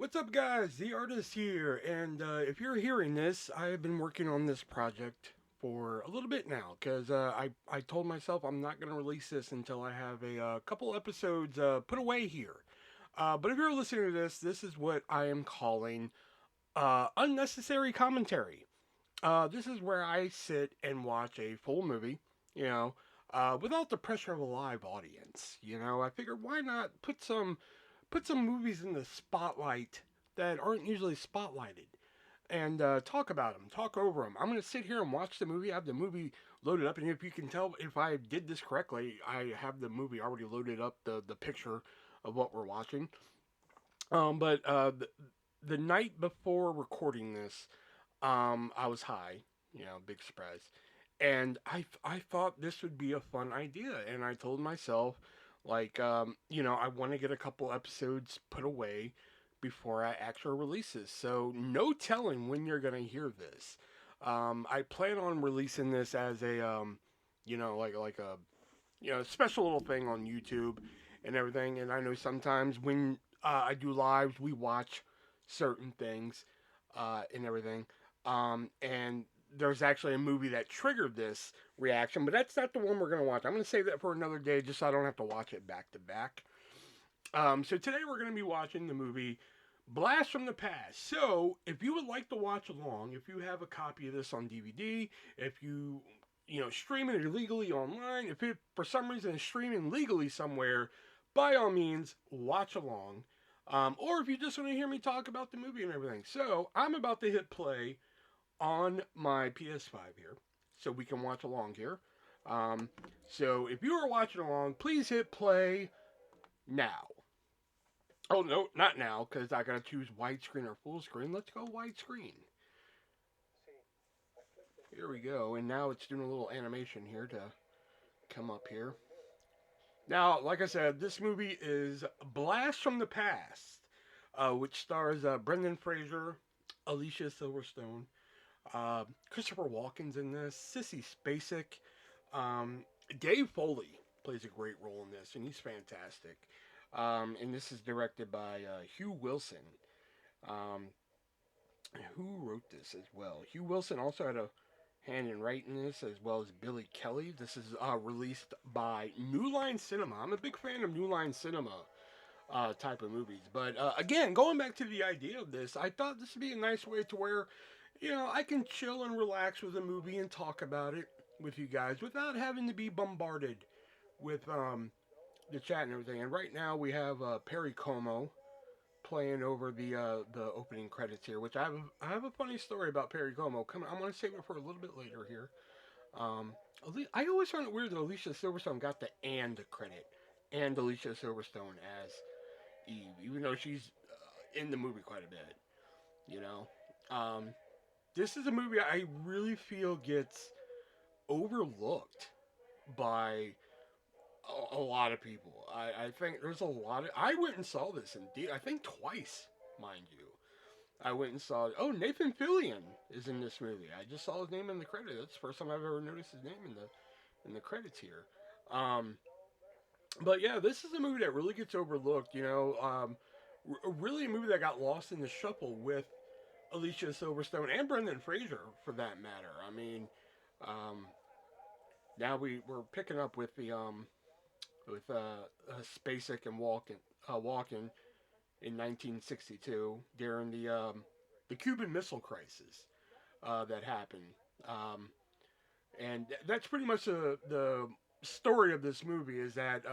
What's up, guys? The artist here, and if you're hearing this, I have been working on this project for a little bit now because I told myself I'm not going to release this until I have a couple episodes put away here. But if you're listening to this, this is what I am calling unnecessary commentary. This is where I sit and watch a full movie, you know, without the pressure of a live audience. I figured why not put some movies in the spotlight that aren't usually spotlighted and talk about them, talk over them. I'm going to sit here and watch the movie. I have the movie loaded up, and if you can tell if I did this correctly, I have the movie already loaded up, the picture of what we're watching. But the night before recording this, I was high, big surprise. And I thought this would be a fun idea. And I told myself, like, I want to get a couple episodes put away before I actually release this. So, no telling when you're going to hear this. I plan on releasing this as a, like a, special little thing on YouTube and everything. And I know sometimes when I do lives, we watch certain things and everything. And there's actually a movie that triggered this reaction, but that's not the one we're going to watch. I'm going to save that for another day just so I don't have to watch it back to back. So today we're going to be watching the movie Blast from the Past. So if you would like to watch along, if you have a copy of this on DVD, if you stream it illegally online, if it for some reason is streaming legally somewhere, by all means watch along. Or if you just want to hear me talk about the movie and everything. So I'm about to hit play on my PS5 here, so we can watch along here. So if you are watching along, please hit play now. Oh no, not now, because I gotta choose widescreen or full screen. Let's go widescreen. Here we go, and now it's doing a little animation here to come up here. Now, like I said, this movie is Blast from the Past, which stars Brendan Fraser, Alicia Silverstone, Christopher Walken's in this. Sissy Spacek. Um, Dave Foley plays a great role in this, and he's fantastic. And this is directed by Hugh Wilson. Um, who wrote this as well? Hugh Wilson also had a hand in writing this, as well as Billy Kelly. This is released by New Line Cinema. I'm a big fan of New Line Cinema type of movies. But again, going back to the idea of this, I thought this would be a nice way to where I can chill and relax with a movie and talk about it with you guys without having to be bombarded with the chat and everything. And right now we have Perry Como playing over the opening credits here, which I have a funny story about Perry Como. I'm gonna save it for a little bit later here. Um, I always found it weird that Alicia Silverstone got the "and" credit, and Alicia Silverstone as Eve, even though she's in the movie quite a bit. You know, um, this is a movie I really feel gets overlooked by a lot of people. I think there's a lot of. I went and saw this indeed. I think twice, mind you. I went and saw. Oh, Nathan Fillion is in this movie. I just saw his name in the credits. That's the first time I've ever noticed his name in the credits here. Um, but yeah, this is a movie that really gets overlooked. Really a movie that got lost in the shuffle with Alicia Silverstone and Brendan Fraser, for that matter. I mean, um, now we're picking up with Spacek and Walken in 1962 during the Cuban Missile Crisis that happened, um, and that's pretty much the story of this movie. Is that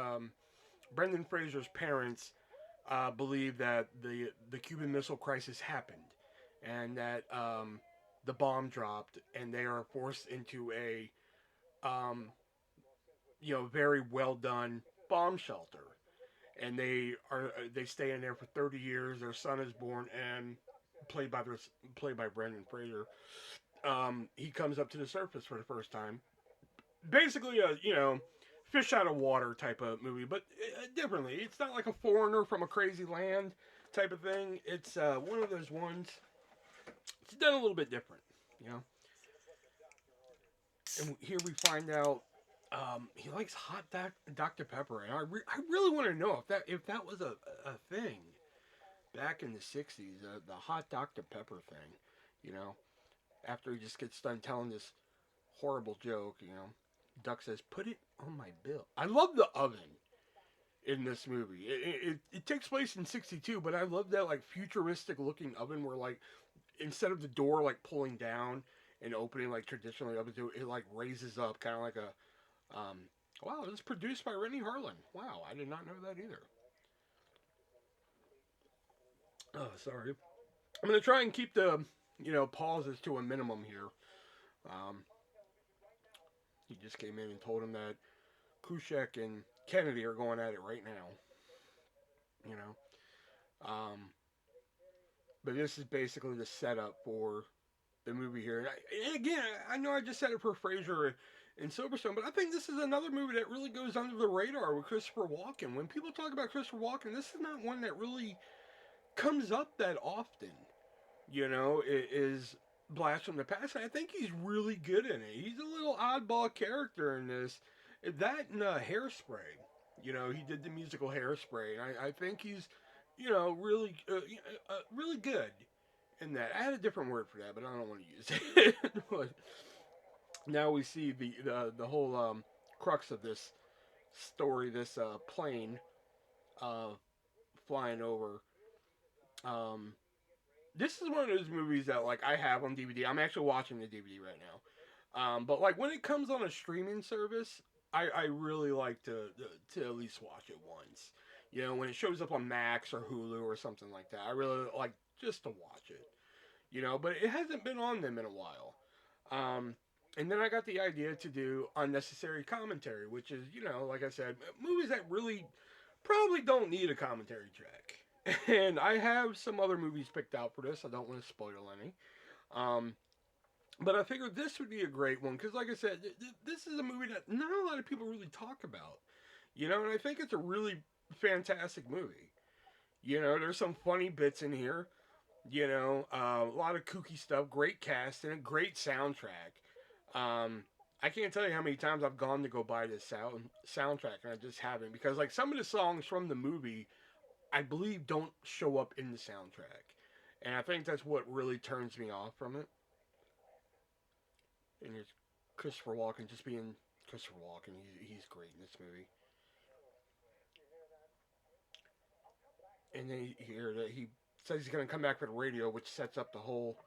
Brendan Fraser's parents believe that the Cuban Missile Crisis happened, and that the bomb dropped, and they are forced into a um, very well done bomb shelter, and they stay in there for 30 years. Their son is born, and played by played by Brendan Fraser. He comes up to the surface for the first time. Basically, a fish out of water type of movie, but differently. It's not like a foreigner from a crazy land type of thing. It's one of those ones. It's done a little bit different, you know. And here we find out he likes Dr Pepper, and I really want to know if that was a thing back in the 60s, the hot Dr. Pepper thing, you know, after he just gets done telling this horrible joke, Duck says, "Put it on my bill." I love the oven in this movie. It takes place in 62, but I love that like futuristic looking oven where like instead of the door like pulling down and opening like traditionally ovens do, it like raises up kind of like a wow, this is produced by Rennie Harlan. Wow, I did not know that either. Oh, sorry. I'm gonna try and keep the pauses to a minimum here. Um, he just came in and told him that Kushek and Kennedy are going at it right now. You know, but this is basically the setup for the movie here. And again, I know I just said it for Fraser and Silverstone, but I think this is another movie that really goes under the radar with Christopher Walken. When people talk about Christopher Walken, this is not one that really comes up that often. It is Blast from the Past. And I think he's really good in it. He's a little oddball character in this. That and Hairspray. He did the musical Hairspray, and I think he's, really, really good in that. I had a different word for that, but I don't want to use it. But now we see the whole crux of this story. This plane uh, flying over. Um, this is one of those movies that like I have on DVD. I'm actually watching the DVD right now. But like when it comes on a streaming service, I really like to at least watch it once. When it shows up on Max or Hulu or something like that, I really like just to watch it. But it hasn't been on them in a while. Um, and then I got the idea to do unnecessary commentary, which is, like I said, movies that really probably don't need a commentary track. And I have some other movies picked out for this. I don't want to spoil any. Um, but I figured this would be a great one because, like I said, this is a movie that not a lot of people really talk about. And I think it's a really fantastic movie. There's some funny bits in here. A lot of kooky stuff, great cast, and a great soundtrack. I can't tell you how many times I've gone to go buy this soundtrack, and I just haven't because like some of the songs from the movie, I believe don't show up in the soundtrack, and I think that's what really turns me off from it. And it's Christopher Walken just being Christopher Walken. He's great in this movie. And then you hear that he says he's gonna come back for the radio, which sets up the whole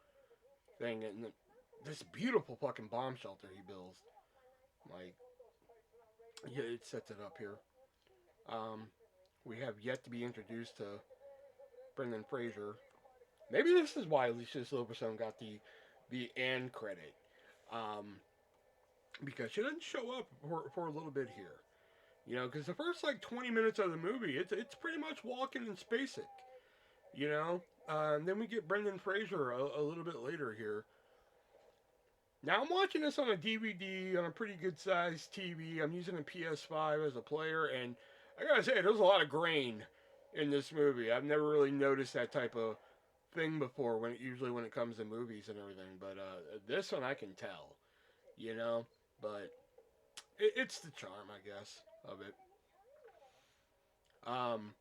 thing, and this beautiful fucking bomb shelter he builds. Like, yeah, it sets it up here. Um, we have yet to be introduced to Brendan Fraser. Maybe this is why Alicia Silverstone got the end credit, um, because she doesn't show up for a little bit here. Because the first like 20 minutes of the movie, it's pretty much Walken and Spacek. And then we get Brendan Fraser a little bit later here. Now I'm watching this on a DVD on a pretty good sized TV. I'm using a PS5 as a player, and I gotta say, there's a lot of grain in this movie. I've never really noticed that type of thing before. When it comes to movies and everything, but this one I can tell, you know. But it's the charm, I guess, of it. Um,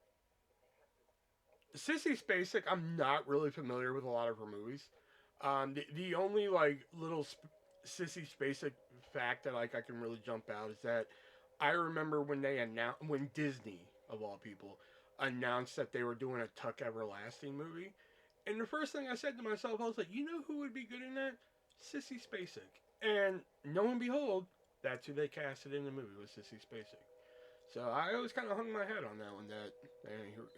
Sissy Spacek, I'm not really familiar with a lot of her movies. The only like little Sissy Spacek fact that like I can really jump out is that I remember when Disney of all people announced that they were doing a Tuck Everlasting movie, and the first thing I said to myself, I was like, you know who would be good in that? Sissy Spacek. And lo and behold, that's who they casted in the movie was Sissy Spacek. So I always kind of hung my head on that one. That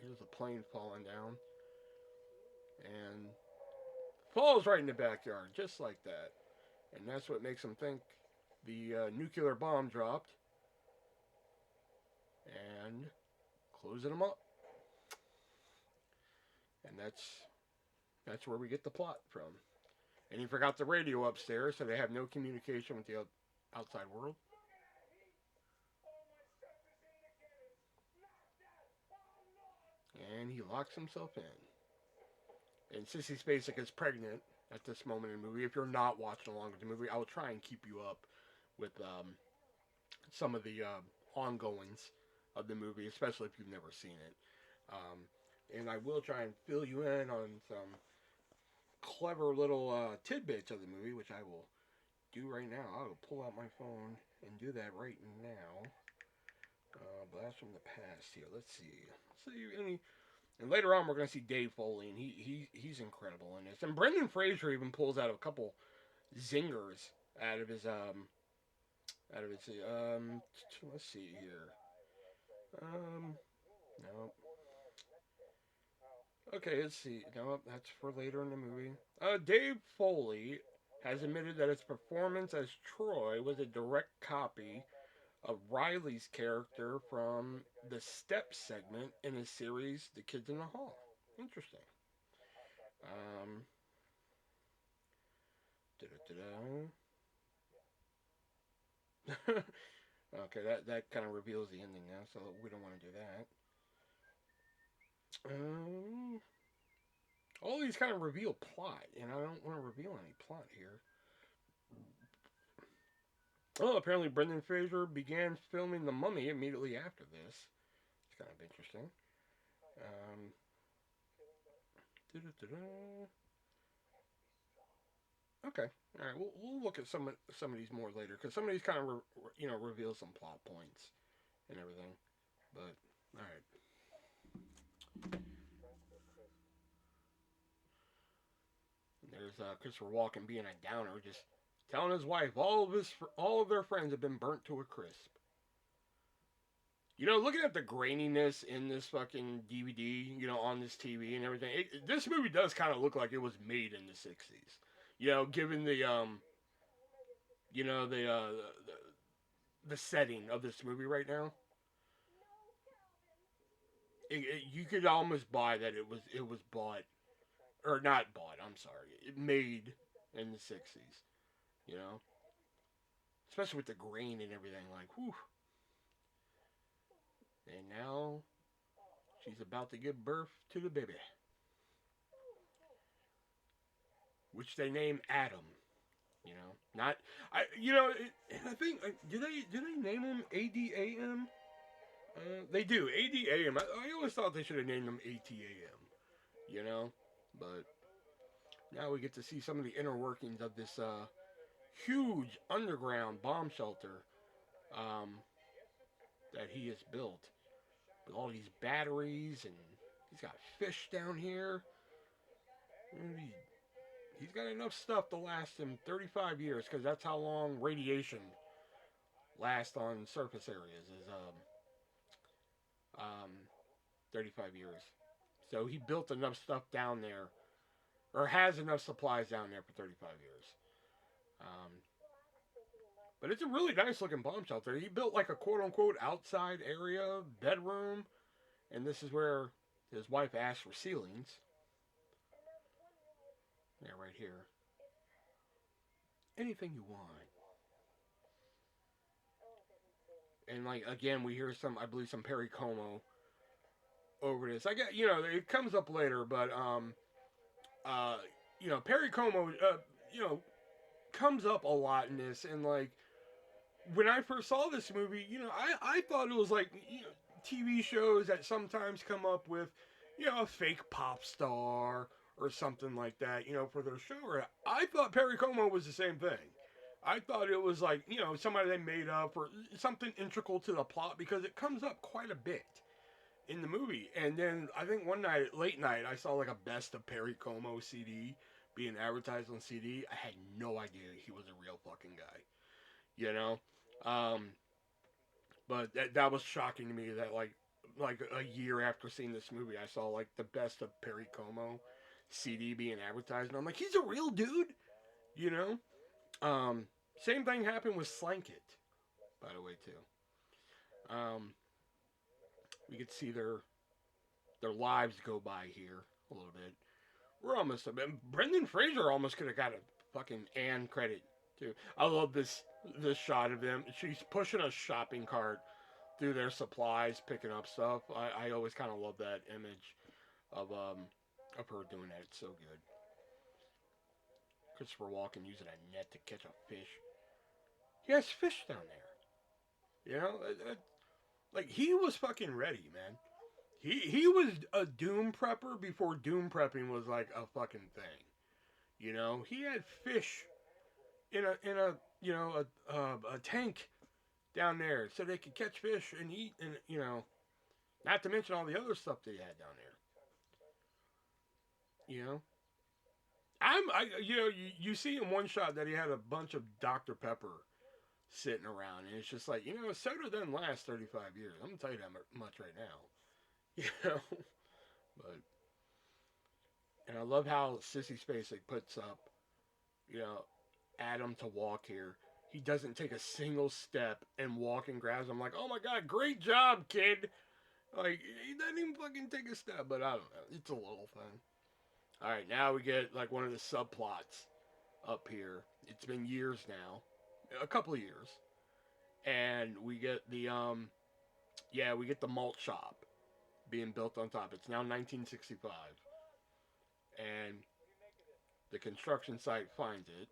here's a plane falling down, and falls right in the backyard, just like that. And that's what makes them think the nuclear bomb dropped, and closing them up. And that's where we get the plot from. And he forgot the radio upstairs, so they have no communication with the outside world. And he locks himself in. And Sissy Spacek is pregnant at this moment in the movie. If you're not watching along with the movie, I will try and keep you up with some of the ongoings of the movie, especially if you've never seen it. Um, and I will try and fill you in on some clever little tidbits of the movie, which I will do right now. I will pull out my phone and do that right now. Blast from the past here. Let's see. Any. And later on, we're going to see Dave Foley, and he's incredible in this. And Brendan Fraser even pulls out a couple zingers out of his let's see here. No. Okay, let's see. No, that's for later in the movie. Dave Foley has admitted that his performance as Troy was a direct copy of Riley's character from the Steps segment in his series The Kids in the Hall. Interesting. Um, okay, that kind of reveals the ending now, so we don't want to do that. All these kind of reveal plot, and I don't want to reveal any plot here. Oh, apparently Brendan Fraser began filming The Mummy immediately after this. It's kind of interesting. Um, okay, all right. We'll look at some of these more later because some of these kind of reveal some plot points and everything. But all right, there's Christopher Walken being a downer, just telling his wife all of their friends have been burnt to a crisp. Looking at the graininess in this fucking DVD, on this TV and everything, this movie does kind of look like it was made in the '60s. Given the the the setting of this movie right now, you could almost buy that it was bought or not bought. I'm sorry, it made in the '60s. You know, especially with the grain and everything. Like, whew. And now she's about to give birth to the baby, which they name Adam. Not I. I think do they name him ADAM? They do ADAM. I always thought they should have named him ATAM. But now we get to see some of the inner workings of this huge underground bomb shelter um, that he has built with all these batteries, and he's got fish down here. He's got enough stuff to last him 35 years because that's how long radiation lasts on surface areas is um, 35 years. So he built enough stuff down there, or has enough supplies down there for 35 years. Um, but it's a really nice looking bomb shelter. He built like a quote unquote outside area, bedroom, and this is where his wife asked for ceilings. Yeah, right here. Anything you want. And like again, we hear I believe some Perry Como over this. I get, it comes up later, but uh, Perry Como, comes up a lot in this, and like when I first saw this movie, I thought it was like TV shows that sometimes come up with, a fake pop star or something like that, for their show. Or I thought Perry Como was the same thing. I thought it was like, somebody they made up or something integral to the plot because it comes up quite a bit in the movie. And then I think one night, late night, I saw like a best of Perry Como CD being advertised on CD. I had no idea he was a real fucking guy, you know. Um, but that was shocking to me that like a year after seeing this movie, I saw like the best of Perry Como CD being advertised, and I'm like, he's a real dude, you know. Um, Same thing happened with Slanket, by the way, too. Um, we could see their lives go by here a little bit. We're almost. Brendan Fraser almost could have got a fucking Anne credit too. I love this shot of them. She's pushing a shopping cart through their supplies, picking up stuff. I always kind of love that image of her doing that. It's so good. Christopher Walken using a net to catch a fish. He has fish down there. Like he was fucking ready, man. he was a doom prepper before doom prepping was like a fucking thing. You know, he had fish in a you know a tank down there so they could catch fish and eat, and you know, not to mention all the other stuff they had down there. You know, you know you see in one shot that he had a bunch of Dr Pepper sitting around, and it's just like, you know, soda doesn't last 35 years. I'm gonna tell you that much right now. You know, but and I love how Sissy Spacek puts up, you know, Adam to walk here. He doesn't take a single step and walk and grabs him like, oh my god, great job, kid. Like he doesn't even fucking take a step, but I don't know. It's a little thing. All right, now we get like one of the subplots up here. It's been years now, a couple of years, and we get the we get the malt shop being built on top. It's now 1965, and the construction site finds it.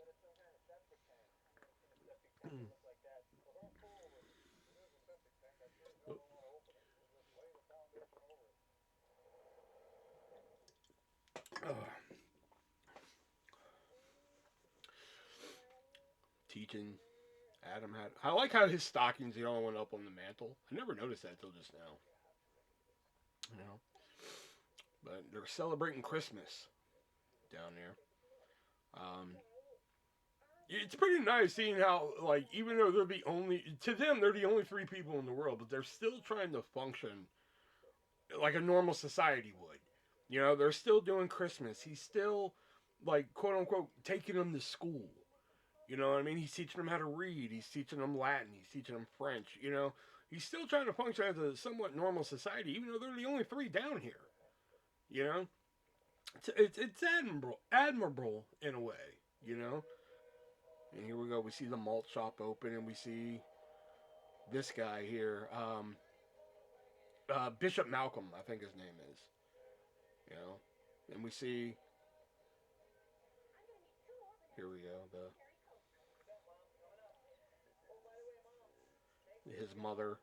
Teaching Adam had. I like how his stockings the only one up on the mantle. I never noticed that till just now. You know, but they're celebrating Christmas down there. Um, it's pretty nice seeing how, like, even though they're the only, to them, they're the only three people in the world, but they're still trying to function like a normal society would. You know, they're still doing Christmas. He's still, like, quote unquote, taking them to school. You know what I mean? He's teaching them how to read. He's teaching them Latin. He's teaching them French. You know, he's still trying to function as a somewhat normal society, even though they're the only three down here. You know, it's admirable in a way. You know, and here we go. We see the malt shop open, and we see this guy here, Bishop Malcolm, I think his name is. You know, and we see here we go the his mother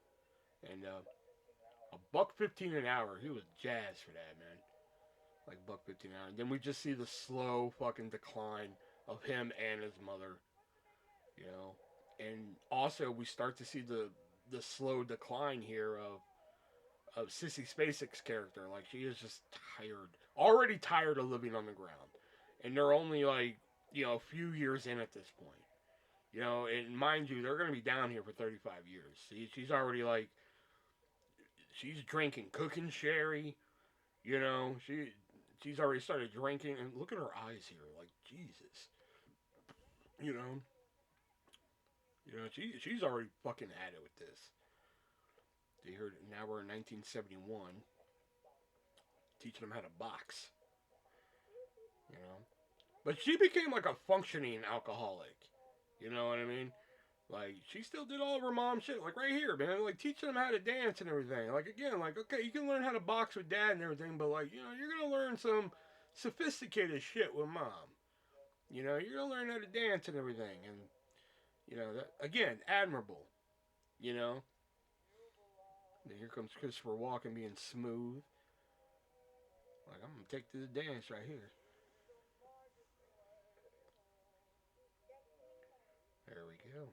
and a buck 15 an hour. He was jazzed for that, man. Like buck 15 an hour. And then we just see the slow fucking decline of him and his mother. You know, and also we start to see the slow decline here of Sissy Spacek's character. Like she is just tired, already tired of living on the ground, and they're only like, you know, a few years in at this point. You know, and mind you, they're gonna be down here for 35 years. See, she's already like she's drinking, cooking sherry. You know, she's already started drinking, and look at her eyes here, like Jesus. You know, she's already fucking at it with this. They heard now we're in 1971, teaching them how to box. You know, but she became like a functioning alcoholic. You know what I mean? Like she still did all of her mom shit, like right here, man. Like teaching them how to dance and everything. Like again, like okay, you can learn how to box with dad and everything, but like you know, you're gonna learn some sophisticated shit with mom. You know, you're gonna learn how to dance and everything, and you know that again, admirable. You know, and here comes Christopher Walken being smooth. Like I'm gonna take this dance right here. There we go.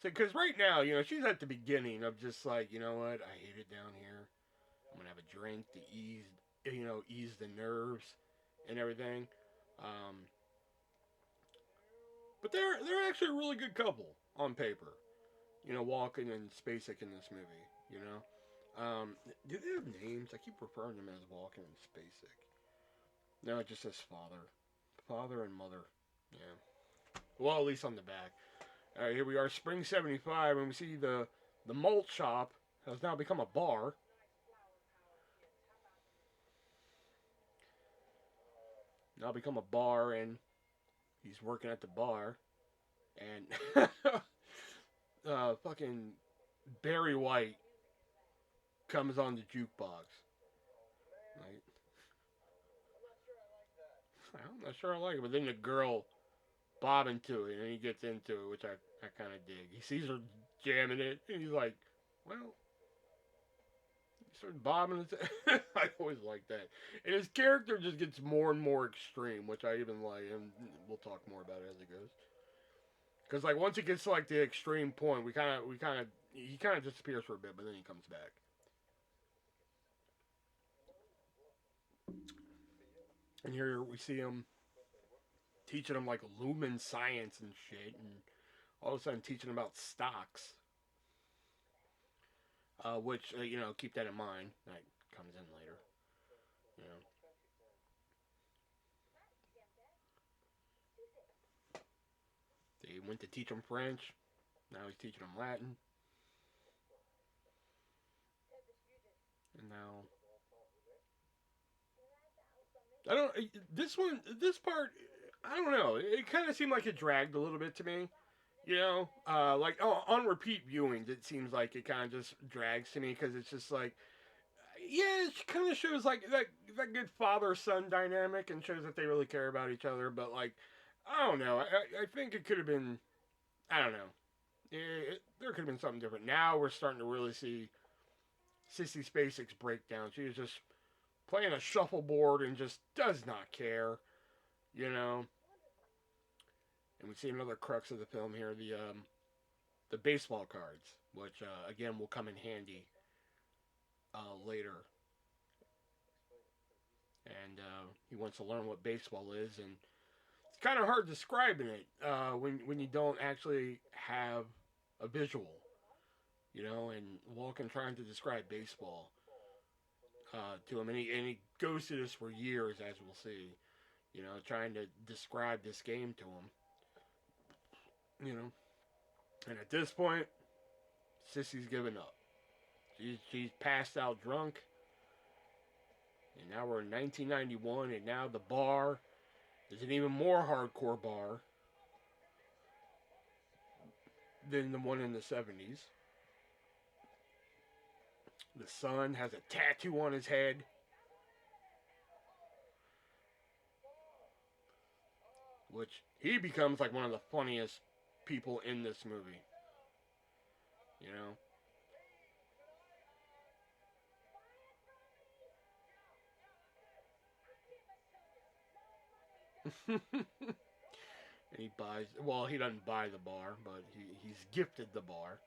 So, because right now, you know, she's at the beginning of just like, you know what, I hate it down here. I'm gonna have a drink to ease the nerves and everything. Um, but they're actually a really good couple on paper. You know, Walken and Spacek in this movie. You know, do they have names? I keep referring to them as Walken and Spacek. No, it just says father and mother. Yeah. Well, at least on the back. All right, here we are, spring '75, and we see the malt shop has now become a bar. Now become a bar, and he's working at the bar, and fucking Barry White comes on the jukebox. Like, I'm not sure I like it, but then the girl bobbing to it, and he gets into it, which I kind of dig. He sees her jamming it, and he's like, well, he started bobbing his head. I always like that. And his character just gets more and more extreme, which I even like, and we'll talk more about it as it goes. Because like once it gets to like the extreme point, he kind of disappears for a bit, but then he comes back. And here we see him teaching him like lumen science and shit, and all of a sudden teaching him about stocks, which you know, keep that in mind. That comes in later. You know, they went to teach him French. Now he's teaching him Latin, and now I don't. This one, this part, I don't know. It kind of seemed like it dragged a little bit to me. You know, like on repeat viewings, it seems like it kind of just drags to me because it's just like, yeah, it kind of shows like that good father son dynamic and shows that they really care about each other. But like, I don't know. I think it could have been. I don't know. There could have been something different. Now we're starting to really see Sissy Spacek's breakdown. She is just playing a shuffleboard and just does not care. You know. And we see another crux of the film here: the baseball cards, which again will come in handy later. And he wants to learn what baseball is, and it's kind of hard describing it when you don't actually have a visual, you know. And Walken trying to describe baseball to him, and he goes through this for years, as we'll see, you know, trying to describe this game to him, you know. And at this point, Sissy's given up. She's passed out drunk, and now we're in 1991, and now the bar is an even more hardcore bar than the one in the 70s. The son has a tattoo on his head, which he becomes like one of the funniest people in this movie. You know? And he buys, well, he doesn't buy the bar, but he's gifted the bar.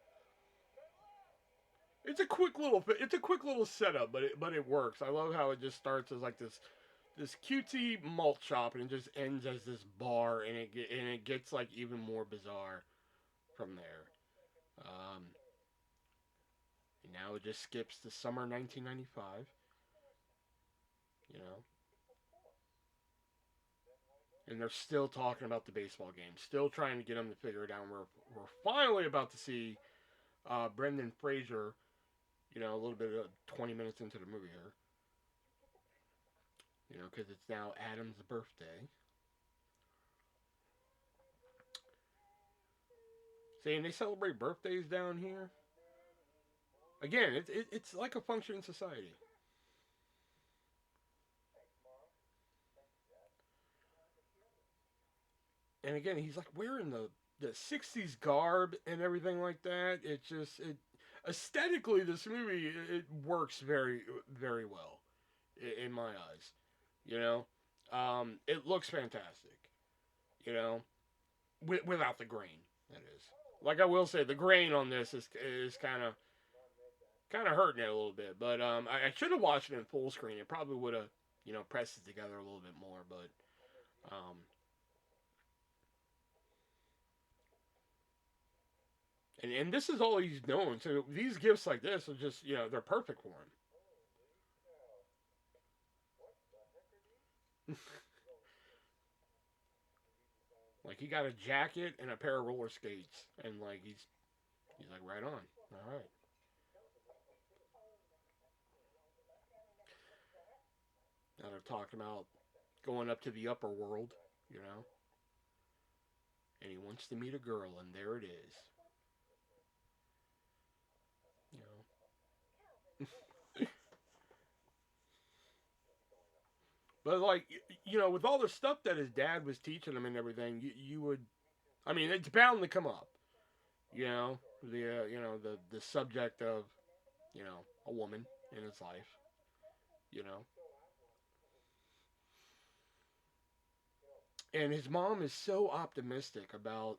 It's a quick little setup, but it works. I love how it just starts as like this cutesy malt shop, and it just ends as this bar, and it gets like even more bizarre from there. Um, and now it just skips to summer 1995. You know, and they're still talking about the baseball game, still trying to get them to figure it out. We're finally about to see Brendan Fraser. You know, a little bit of 20 minutes into the movie here. You know, because it's now Adam's birthday. See, and they celebrate birthdays down here. Again, it's like a function in society. And again, he's like wearing the 60s garb and everything like that. It just it aesthetically, this movie it works very well in my eyes. You know, it looks fantastic. You know, without the grain, that is. Like I will say, the grain on this is kind of hurting it a little bit. But I should have watched it in full screen. It probably would have, you know, pressed it together a little bit more. But um, and this is all he's known. So these gifts like this are just, you know, they're perfect for him. Like he got a jacket and a pair of roller skates, and like he's like right on. All right. Now they're talking about going up to the upper world, you know, and he wants to meet a girl, and there it is. You know, but like you know, with all the stuff that his dad was teaching him and everything, you would, I mean, it's bound to come up. You know, the you know the subject of a woman in his life, you know. And his mom is so optimistic about,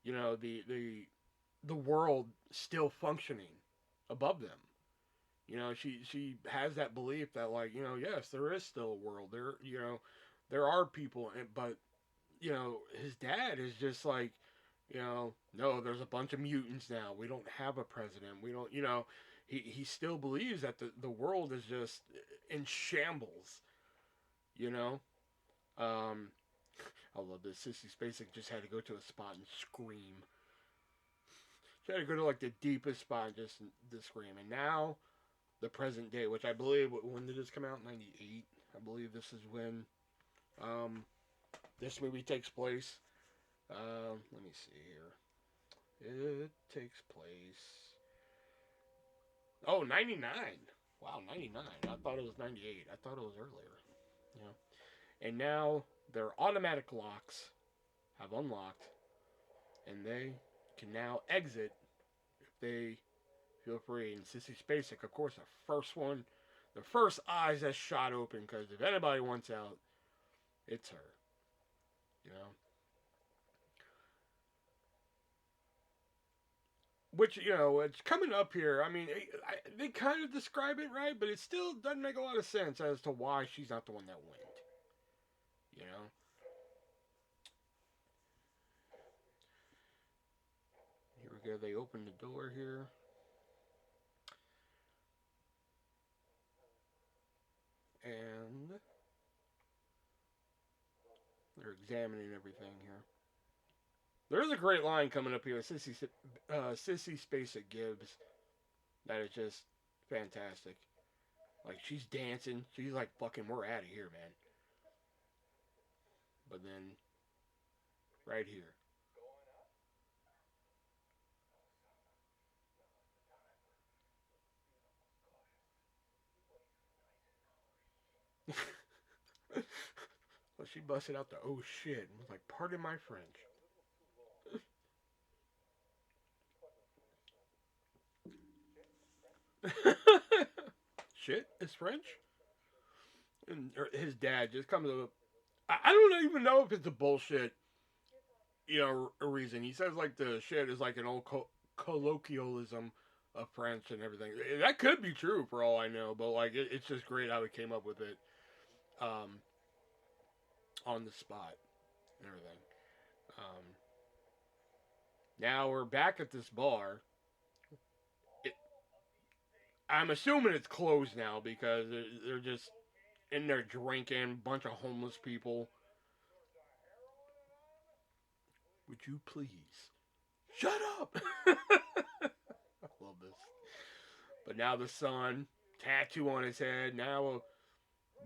the world still functioning above them. She has that belief that, like, yes, there is still a world. There are people, but his dad is just like, no, there's a bunch of mutants now. We don't have a president. We don't, he still believes that the world is just in shambles, you know. Um, I love this. Sissy Spacek just had to go to a spot and scream. She had to go to like the deepest spot and just to scream. And now the present day, which I believe, when did this come out? 98. I believe this is when um, this movie takes place. Let me see here. It takes place. Oh, 99. Wow, 99. I thought it was 98. I thought it was earlier. And now their automatic locks have unlocked, and they can now exit if they feel free. And Sissy Spacek, of course, the first eyes that shot open, because if anybody wants out, it's her. You know, which it's coming up here. I mean, they kind of describe it right, but it still doesn't make a lot of sense as to why she's not the one that went. You know, here we go. They open the door here, and they're examining everything here. There's a great line coming up here. Sissy Spacek gives that is just fantastic. Like, she's dancing. She's like, "Fucking, we're out of here, man." But then, right here, well, she busted out the "oh shit" and was like, "Pardon my French." Shit is French. And his dad just comes up. I don't even know if it's a bullshit, a reason. He says like the shit is like an old colloquialism of French and everything. That could be true for all I know, but like it's just great how he came up with it um, on the spot and everything. Um, Now we're back at this bar. It, I'm assuming it's closed now because they're just in there drinking, bunch of homeless people. Would you please shut up? I love this. But now the son, tattoo on his head. Now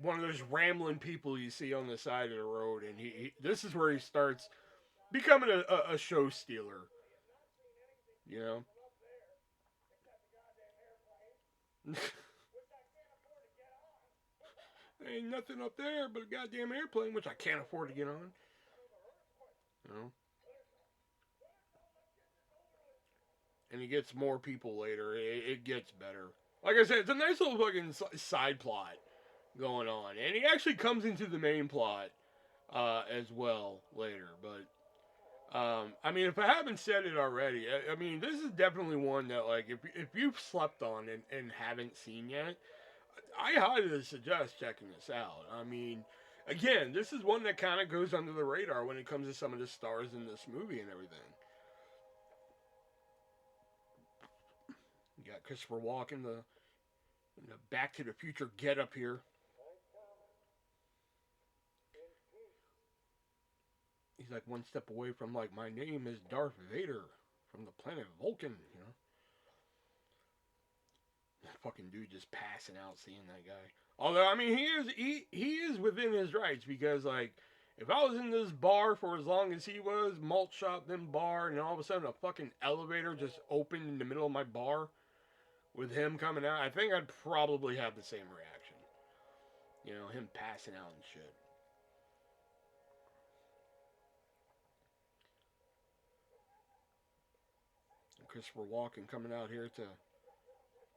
one of those rambling people you see on the side of the road, and this is where he starts becoming a show stealer. You know, ain't nothing up there but a goddamn airplane, which I can't afford to get on. You know, and he gets more people later. It gets better. Like I said, it's a nice little fucking side plot going on, and he actually comes into the main plot as well later. But I mean, if I haven't said it already, I mean, this is definitely one that, like, if you've slept on and haven't seen yet, I highly suggest checking this out. I mean, again, this is one that kind of goes under the radar when it comes to some of the stars in this movie and everything. You got Christopher Walken, the Back to the Future get up here. He's like one step away from, like, my name is Darth Vader from the planet Vulcan. That fucking dude just passing out seeing that guy. Although, I mean, he is within his rights, because, like, if I was in this bar for as long as he was, malt shop, then bar, and all of a sudden a fucking elevator just opened in the middle of my bar with him coming out, I think I'd probably have the same reaction. Him passing out and shit. And Christopher Walken coming out here to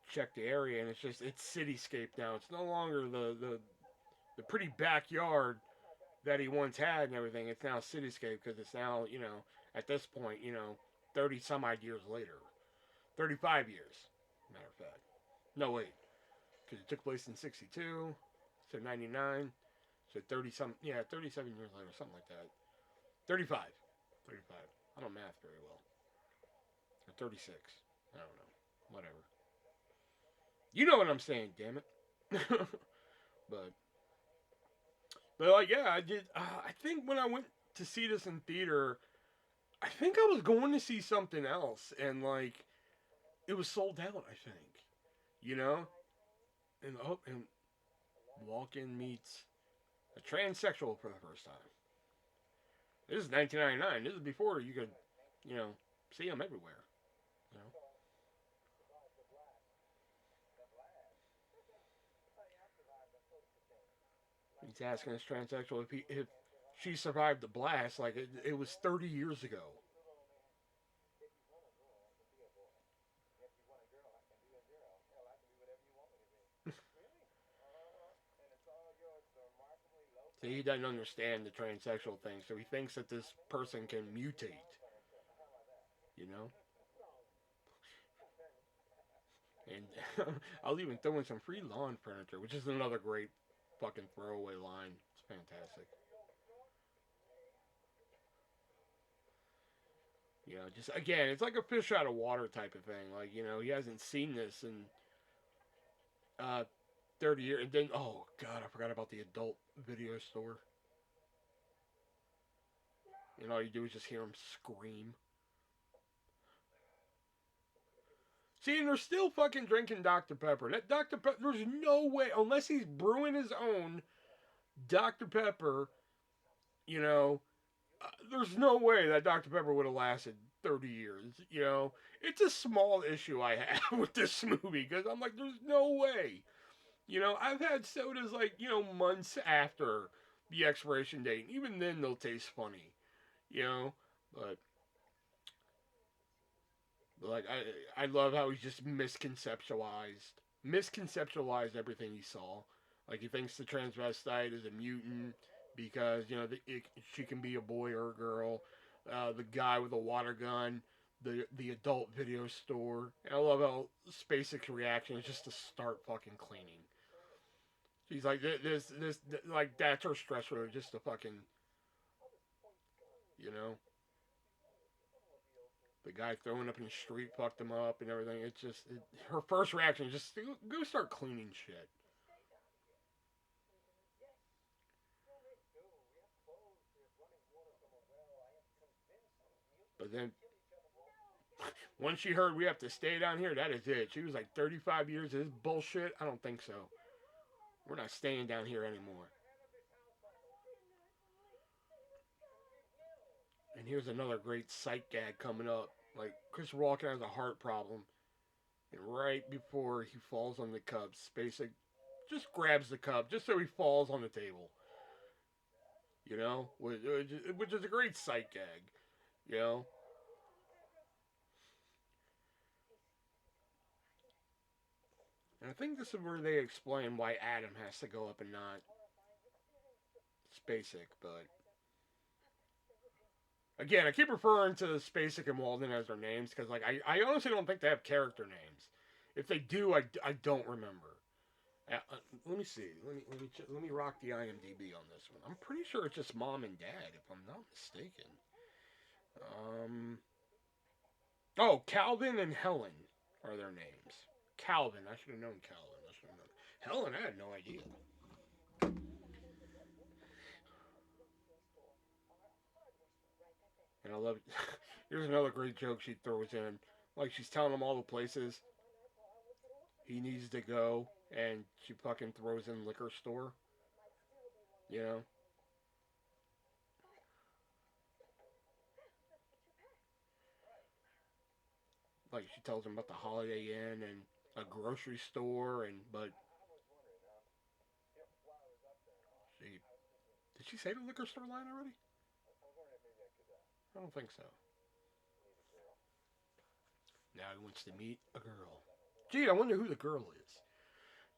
check the area, and it's cityscape now. It's no longer the pretty backyard that he once had and everything. It's now cityscape because it's now, at this point, 30 some odd years later, 35 years, matter of fact. No, wait, because it took place in 62, so 99, so 30 some, yeah, 37 years later, something like that. 35. 35. I don't math very well. Or 36. I don't know. Whatever. You know what I'm saying, damn it. but, but like, yeah, I did. I think when I went to see this in theater, I think I was going to see something else, and like, it was sold out. I think, you know, and walk-in meets a transsexual for the first time. This is 1999. This is before you could, see them everywhere. You know, he's asking this transsexual if she survived the blast. Like it was 30 years ago. So he doesn't understand the transsexual thing. So he thinks that this person can mutate. You know, and I'll even throw in some free lawn furniture, which is another great fucking throwaway line. It's fantastic. Just again, it's like a fish out of water type of thing. Like he hasn't seen this in uh, 30 years. And then, oh god, I forgot about the adult video store. And all you do is just hear him scream. See, and they're still fucking drinking Dr. Pepper. That Dr. Pepper, there's no way, unless he's brewing his own Dr. Pepper, you know, there's no way that Dr. Pepper would have lasted 30 years. It's a small issue I have with this movie because I'm like, there's no way. I've had sodas like, months after the expiration date. Even then, they'll taste funny, you know? But, like, I love how he just misconceptualized everything he saw. Like, he thinks the transvestite is a mutant because, she can be a boy or a girl. The guy with a water gun, the adult video store. And I love how Spacek's reaction is just to start fucking cleaning. She's like, this, like, that's her stress relief, just to fucking, you know, the guy throwing up in the street fucked him up and everything. It's just, her first reaction is just go start cleaning shit. But then, once she heard we have to stay down here, that is it. She was like, 35 years of this bullshit? I don't think so. We're not staying down here anymore. And here's another great sight gag coming up. Like, Christopher Walken has a heart problem. And right before he falls on the cup, Spacek just grabs the cup just so he falls on the table. Which is a great sight gag. You know? And I think this is where they explain why Adam has to go up and not Spacek, but again, I keep referring to Spacek and Walden as their names because, like, I honestly don't think they have character names. If they do, I don't remember. Let me see. Let me rock the IMDb on this one. I'm pretty sure it's just mom and dad, if I'm not mistaken. Oh, Calvin and Helen are their names. Calvin. I should have known Calvin. I should have known Helen. I had no idea. And I love. Here's another great joke she throws in. Like, she's telling him all the places he needs to go, and she fucking throws in liquor store. You know? Like, she tells him about the Holiday Inn and a grocery store, and but she did she say the liquor store line already? I don't think so. Now he wants to meet a girl. Gee, I wonder who the girl is.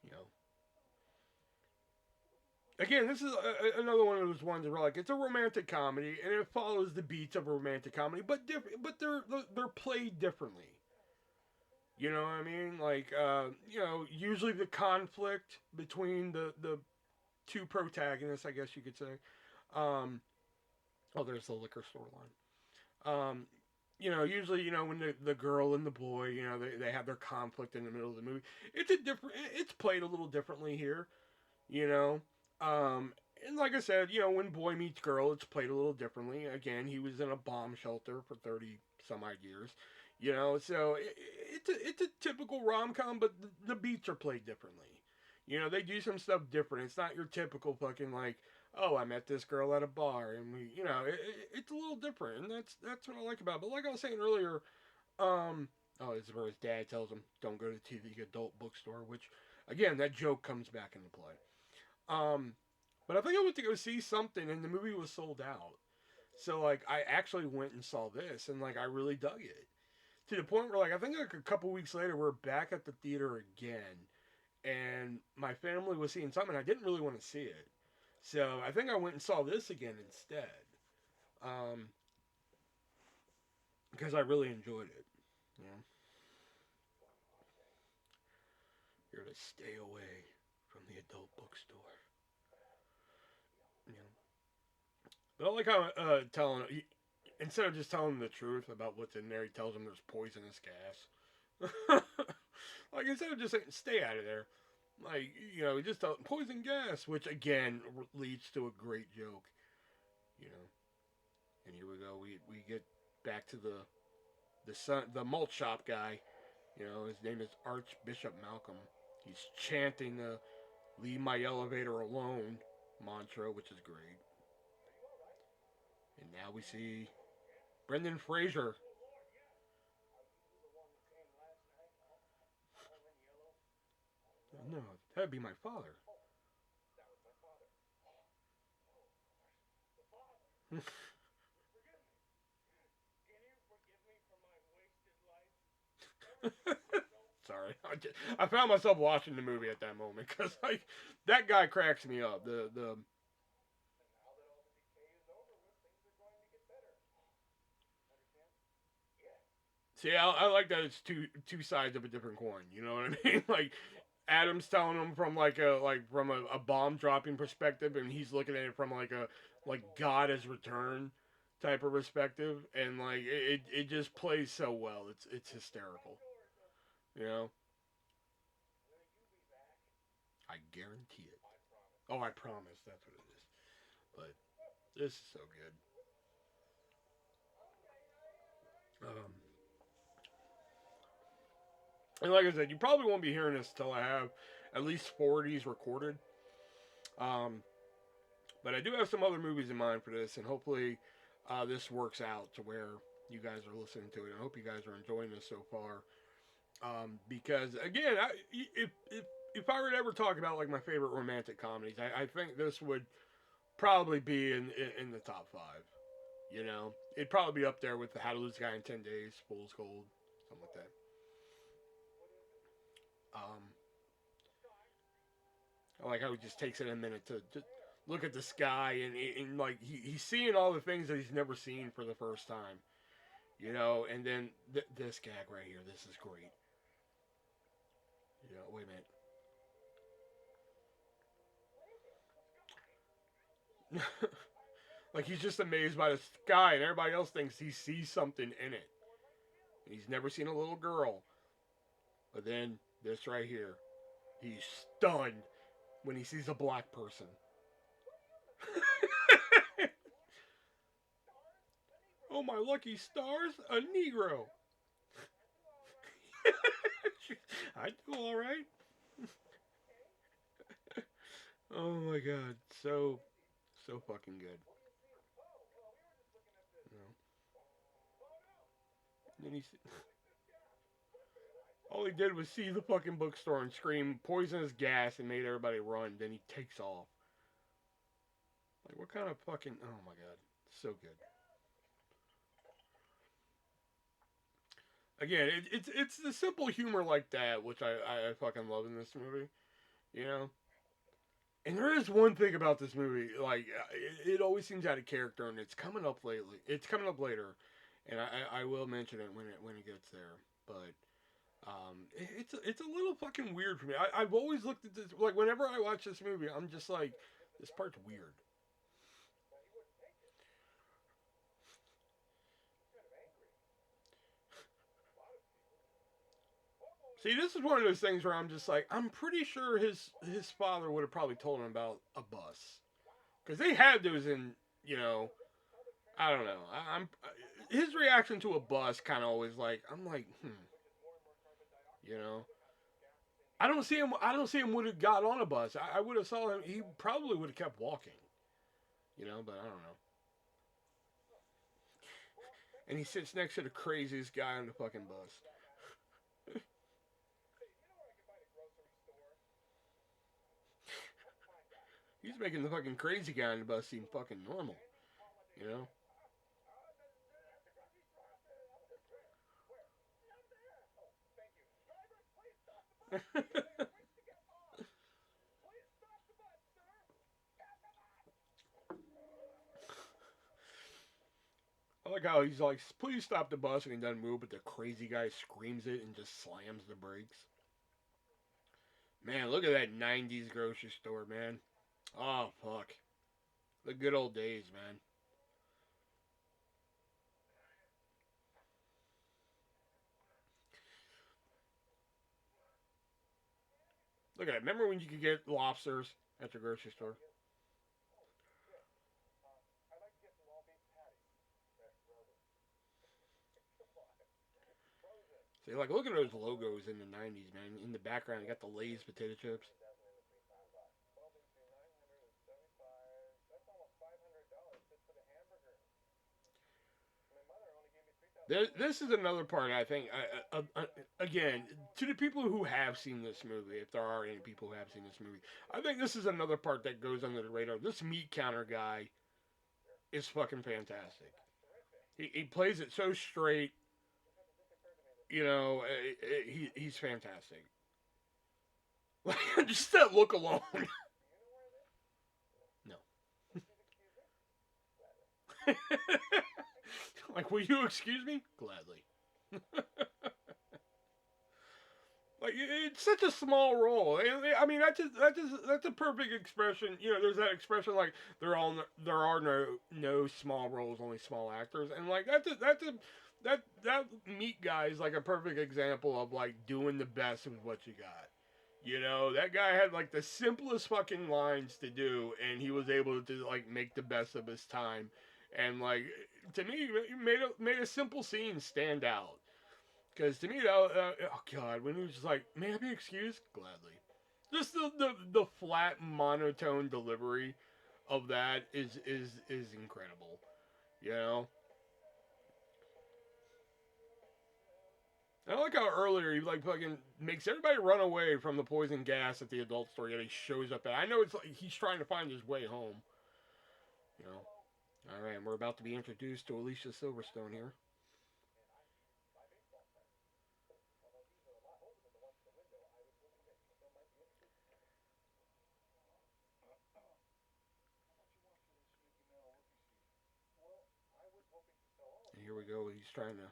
You know, again, this is another one of those ones where like it's a romantic comedy and it follows the beats of a romantic comedy, but but they're played differently. You know what I mean? Like, usually the conflict between the two protagonists, I guess you could say. Um, oh, there's the liquor store line. Usually, when the girl and the boy, they have their conflict in the middle of the movie. It's played a little differently here, you know. And like I said, when boy meets girl, it's played a little differently. Again, he was in a bomb shelter for 30 some odd years, so it's a typical rom com, but the beats are played differently. They do some stuff different. It's not your typical fucking like, oh, I met this girl at a bar, and it's a little different, and that's what I like about it. But like I was saying earlier, oh, this is where his dad tells him, don't go to the adult bookstore, which, again, that joke comes back into play. Um, but I think I went to go see something, and the movie was sold out. So, like, I actually went and saw this, and, like, I really dug it. To the point where, like, I think, like, a couple weeks later, we're back at the theater again, and my family was seeing something, and I didn't really want to see it. So, I think I went and saw this again instead. Um, because I really enjoyed it. You know? You're to stay away from the adult bookstore. You know? But I like how instead of just telling him the truth about what's in there, he tells him there's poisonous gas. Like, instead of just saying, stay out of there, like, he just tell poison gas, which again leads to a great joke, you know. And here we go. We get back to the malt shop guy. His name is Archbishop Malcolm. He's chanting the "Leave my elevator alone" mantra, which is great. And now we see Brendan Fraser. No, that'd be my father. Sorry, I found myself watching the movie at that moment because like that guy cracks me up. The See, I like that it's two sides of a different coin. You know what I mean? Like Adam's telling him from from a bomb dropping perspective, and he's looking at it from like a like God has returned type of perspective, and like it just plays so well. It's hysterical. You know, I guarantee it. Oh, I promise. That's what it is. But this is so good. Um, and like I said, you probably won't be hearing this till I have at least four of these recorded. Um, but I do have some other movies in mind for this, and hopefully this works out to where you guys are listening to it. I hope you guys are enjoying this so far. Because again, if I were to ever talk about like my favorite romantic comedies, I think this would probably be in the top five. It'd probably be up there with the How to Lose a Guy in 10 Days, Fool's Gold, something like that. Um, I like how he just takes it a minute to look at the sky and like he's seeing all the things that he's never seen for the first time. And then this gag right here, this is great. Wait a minute. Like he's just amazed by the sky, and everybody else thinks he sees something in it. And he's never seen a little girl. But then this right here, he's stunned when he sees a black person. Oh my lucky stars, a Negro. I do all right. Oh my god, so fucking good. You know? And then all he did was see the fucking bookstore and scream poisonous gas and made everybody run. Then he takes off. Like what kind of fucking? Oh my god, so good. Again, it's the simple humor like that which I fucking love in this movie. You know. And there is one thing about this movie, like it always seems out of character, and it's coming up lately. It's coming up later, and I will mention it when it gets there. But it's a little fucking weird for me. I've always looked at this like whenever I watch this movie, I'm just like, this part's weird. See, this is one of those things where I'm just like, I'm pretty sure his father would have probably told him about a bus because they had those in, you know, I don't know. I'm his reaction to a bus kind of always like, I'm like, you know. I don't see him. I don't see him would have got on a bus. I would have saw him. He probably would have kept walking, you know. But I don't know. And he sits next to the craziest guy on the fucking bus. He's making the fucking crazy guy on the bus seem fucking normal, you know. I like how he's like, please stop the bus, and he doesn't move, but the crazy guy screams it and just slams the brakes. Man, look at that 90s grocery store, man. Oh, fuck. The good old days, man. Look at that. Remember when you could get lobsters at the grocery store? See, like, look at those logos in the 90s, man. In the background, you got the Lay's potato chips. This is another part I think. Again, to the people who have seen this movie, if there are any people who have seen this movie, I think this is another part that goes under the radar. This meat counter guy is fucking fantastic. He plays it so straight. You know, he's fantastic. Like just that look alone. No. Like, will you excuse me? Gladly. Like it's such a small role. I mean, that's a perfect expression. You know, there's that expression like there are no small roles, only small actors, and like that meat guy is like a perfect example of like doing the best with what you got. You know, that guy had like the simplest fucking lines to do, and he was able to like make the best of his time, and like to me, made a simple scene stand out. Because to me, oh god, when he was just like, "May I be excused?" Gladly. Just the flat monotone delivery of that is incredible. You know. And I like how earlier he like fucking makes everybody run away from the poison gas at the adult store, yet he shows up. I know it's like he's trying to find his way home. You know. All right, we're about to be introduced to Alicia Silverstone here. And here we go. He's trying to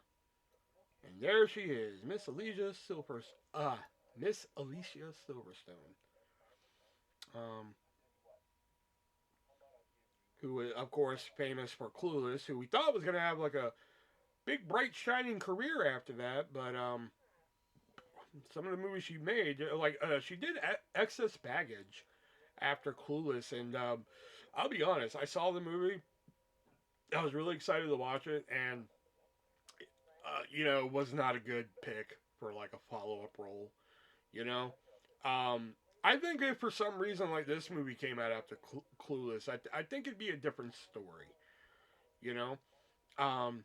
And there she is, Miss Alicia Silverstone, um, who is of course famous for Clueless, who we thought was gonna have like a big, bright, shining career after that, but some of the movies she made, like she did Excess Baggage after Clueless, and I'll be honest, I saw the movie, I was really excited to watch it, and you know, was not a good pick for like a follow up role. You know, I think if for some reason like this movie came out after Clueless, I think it'd be a different story. You know, um,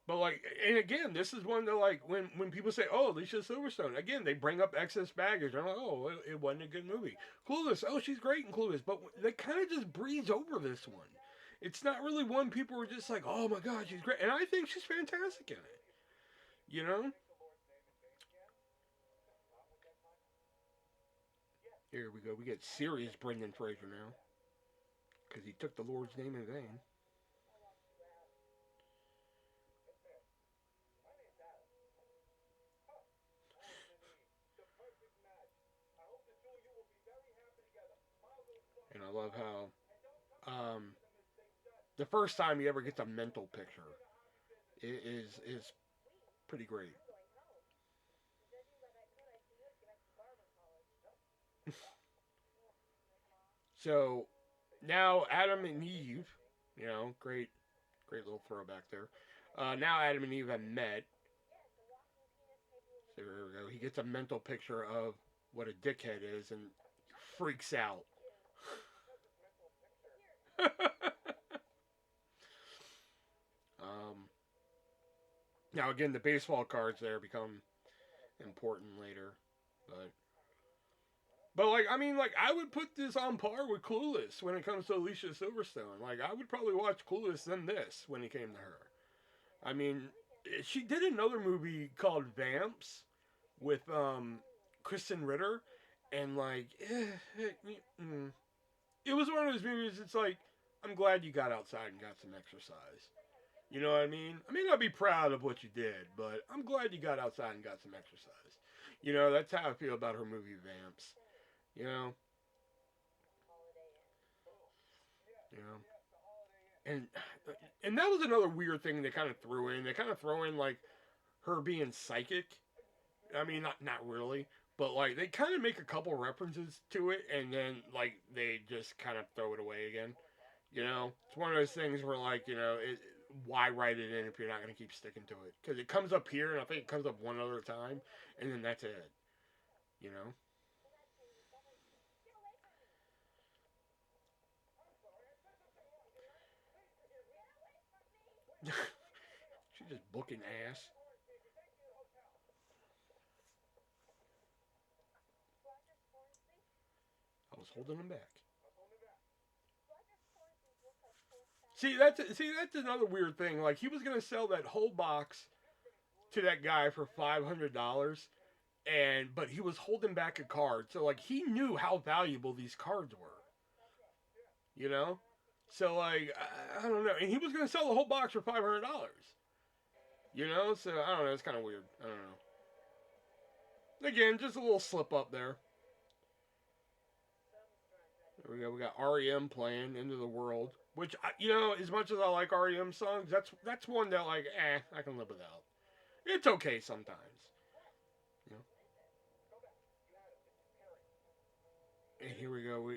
but like, and again, this is one that like when people say, "Oh, Alicia Silverstone," again they bring up Excess Baggage. I'm like, "Oh, it wasn't a good movie." Clueless, oh, she's great in Clueless, but they kind of just breeze over this one. It's not really one people were just like, oh my god, she's great, and I think she's fantastic in it. You know. Here we go. We get serious Brendan Fraser now because he took the Lord's name in vain. And I love how the first time he ever gets a mental picture is pretty great. So now Adam and Eve, great little throwback there. Now Adam and Eve have met. So there we go. He gets a mental picture of what a dickhead is and freaks out. um, Now again, the baseball cards there become important later, but like I mean, like I would put this on par with Clueless when it comes to Alicia Silverstone. Like I would probably watch Clueless than this when it came to her. I mean, she did another movie called Vamps with Kristen Ritter, and like it was one of those movies. It's like I'm glad you got outside and got some exercise. You know what I mean? I may not be proud of what you did, but I'm glad you got outside and got some exercise. That's how I feel about her movie Vamps. You know, you know, and that was another weird thing they kind of threw in. They kind of throw in like her being psychic. I mean, not really, but like they kind of make a couple references to it, and then like they just kind of throw it away again. It's one of those things where like why write it in if you're not going to keep sticking to it? Because it comes up here, and I think it comes up one other time, and then that's it. You know. She's just booking ass. I was holding him back. See that's another weird thing. Like he was gonna sell that whole box to that guy for $500, and but he was holding back a card. So like he knew how valuable these cards were. You know. So like I don't know, and he was gonna sell the whole box for $500. So I don't know. It's kind of weird. I don't know. Again, just a little slip up there. There we go. We got REM playing "Into the World," which as much as I like REM songs, that's one that like, I can live without. It's okay sometimes. You know. And here we go.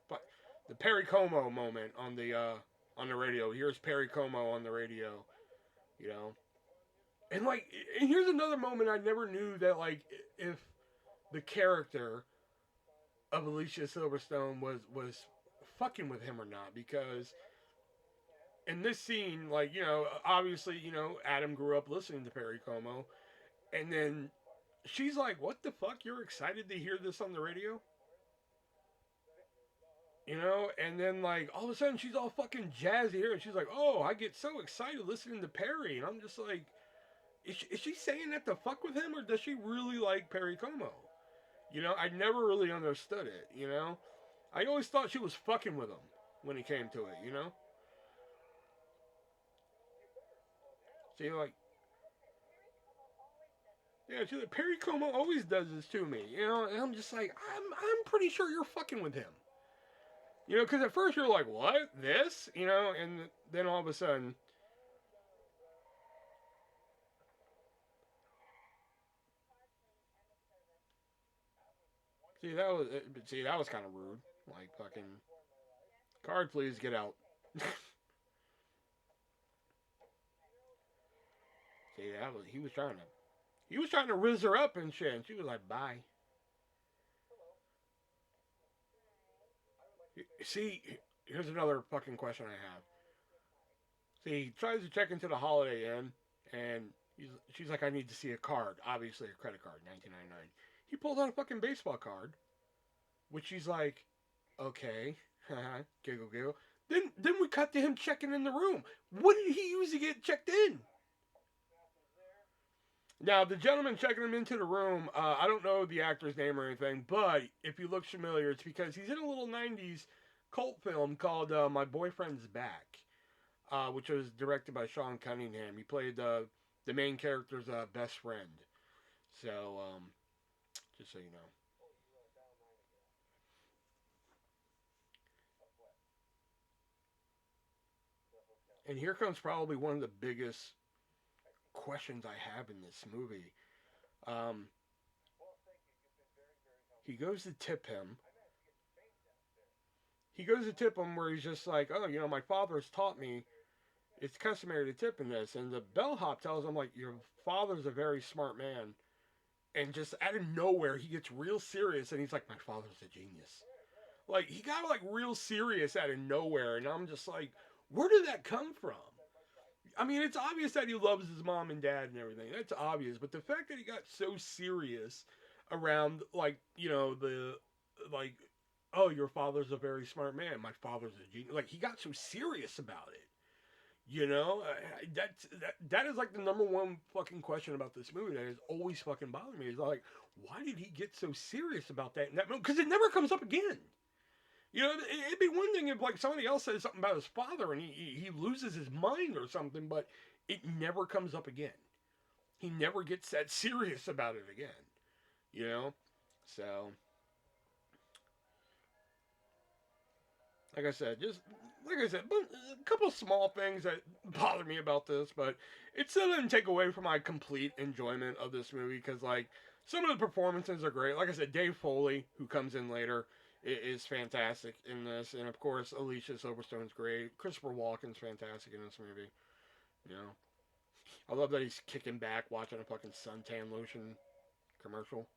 But the Perry Como moment on the radio. Here's Perry Como on the radio. You know. And like, and here's another moment I never knew that like if the character of Alicia Silverstone was fucking with him or not, because in this scene, like obviously Adam grew up listening to Perry Como, and then she's like, "What the fuck? You're excited to hear this on the radio?" And then like all of a sudden she's all fucking jazzy here, and she's like, "Oh, I get so excited listening to Perry," and I'm just like, is she saying that to fuck with him, or does she really like Perry Como? I never really understood it. I always thought she was fucking with him when it came to it. See, like, yeah, she's like, Perry Como always does this to me. And I'm just like, I'm pretty sure you're fucking with him. Because at first you're like, what? This? And then all of a sudden, that was kind of rude. Like, fucking, card, please get out. See, he was trying to riz her up and shit, and she was like, bye. See, here's another fucking question I have. See, he tries to check into the Holiday Inn, and she's like, I need to see a card. Obviously, a credit card, 1999. He pulls out a fucking baseball card, which she's like, okay, giggle, giggle. Then we cut to him checking in the room. What did he use to get checked in? Now, the gentleman checking him into the room, I don't know the actor's name or anything, but if he looks familiar, it's because he's in a little 90s cult film called My Boyfriend's Back, which was directed by Sean Cunningham. He played the main character's best friend. So, just so you know. And here comes probably one of the biggest questions I have in this movie. Um, he goes to tip him. He goes to tip him where he's just like, oh, my father's taught me it's customary to tip in this. And the bellhop tells him, like, your father's a very smart man. And just out of nowhere, he gets real serious and he's like, my father's a genius. Like, he got, like, real serious out of nowhere. And I'm just like, where did that come from? I mean, it's obvious that he loves his mom and dad and everything. That's obvious. But the fact that he got so serious around, like, like, oh, your father's a very smart man. My father's a genius. Like, he got so serious about it. That is like the number one fucking question about this movie that has always fucking bothered me. Is like, why did he get so serious about that in that moment? Because it never comes up again. It'd be one thing if like somebody else says something about his father and he loses his mind or something, but it never comes up again. He never gets that serious about it again. You know, so but a couple of small things that bother me about this, but it still didn't take away from my complete enjoyment of this movie because like some of the performances are great. Like I said, Dave Foley, who comes in later, is fantastic in this, and of course Alicia Silverstone's great. Christopher Walken's fantastic in this movie. You know, I love that he's kicking back watching a fucking suntan lotion commercial.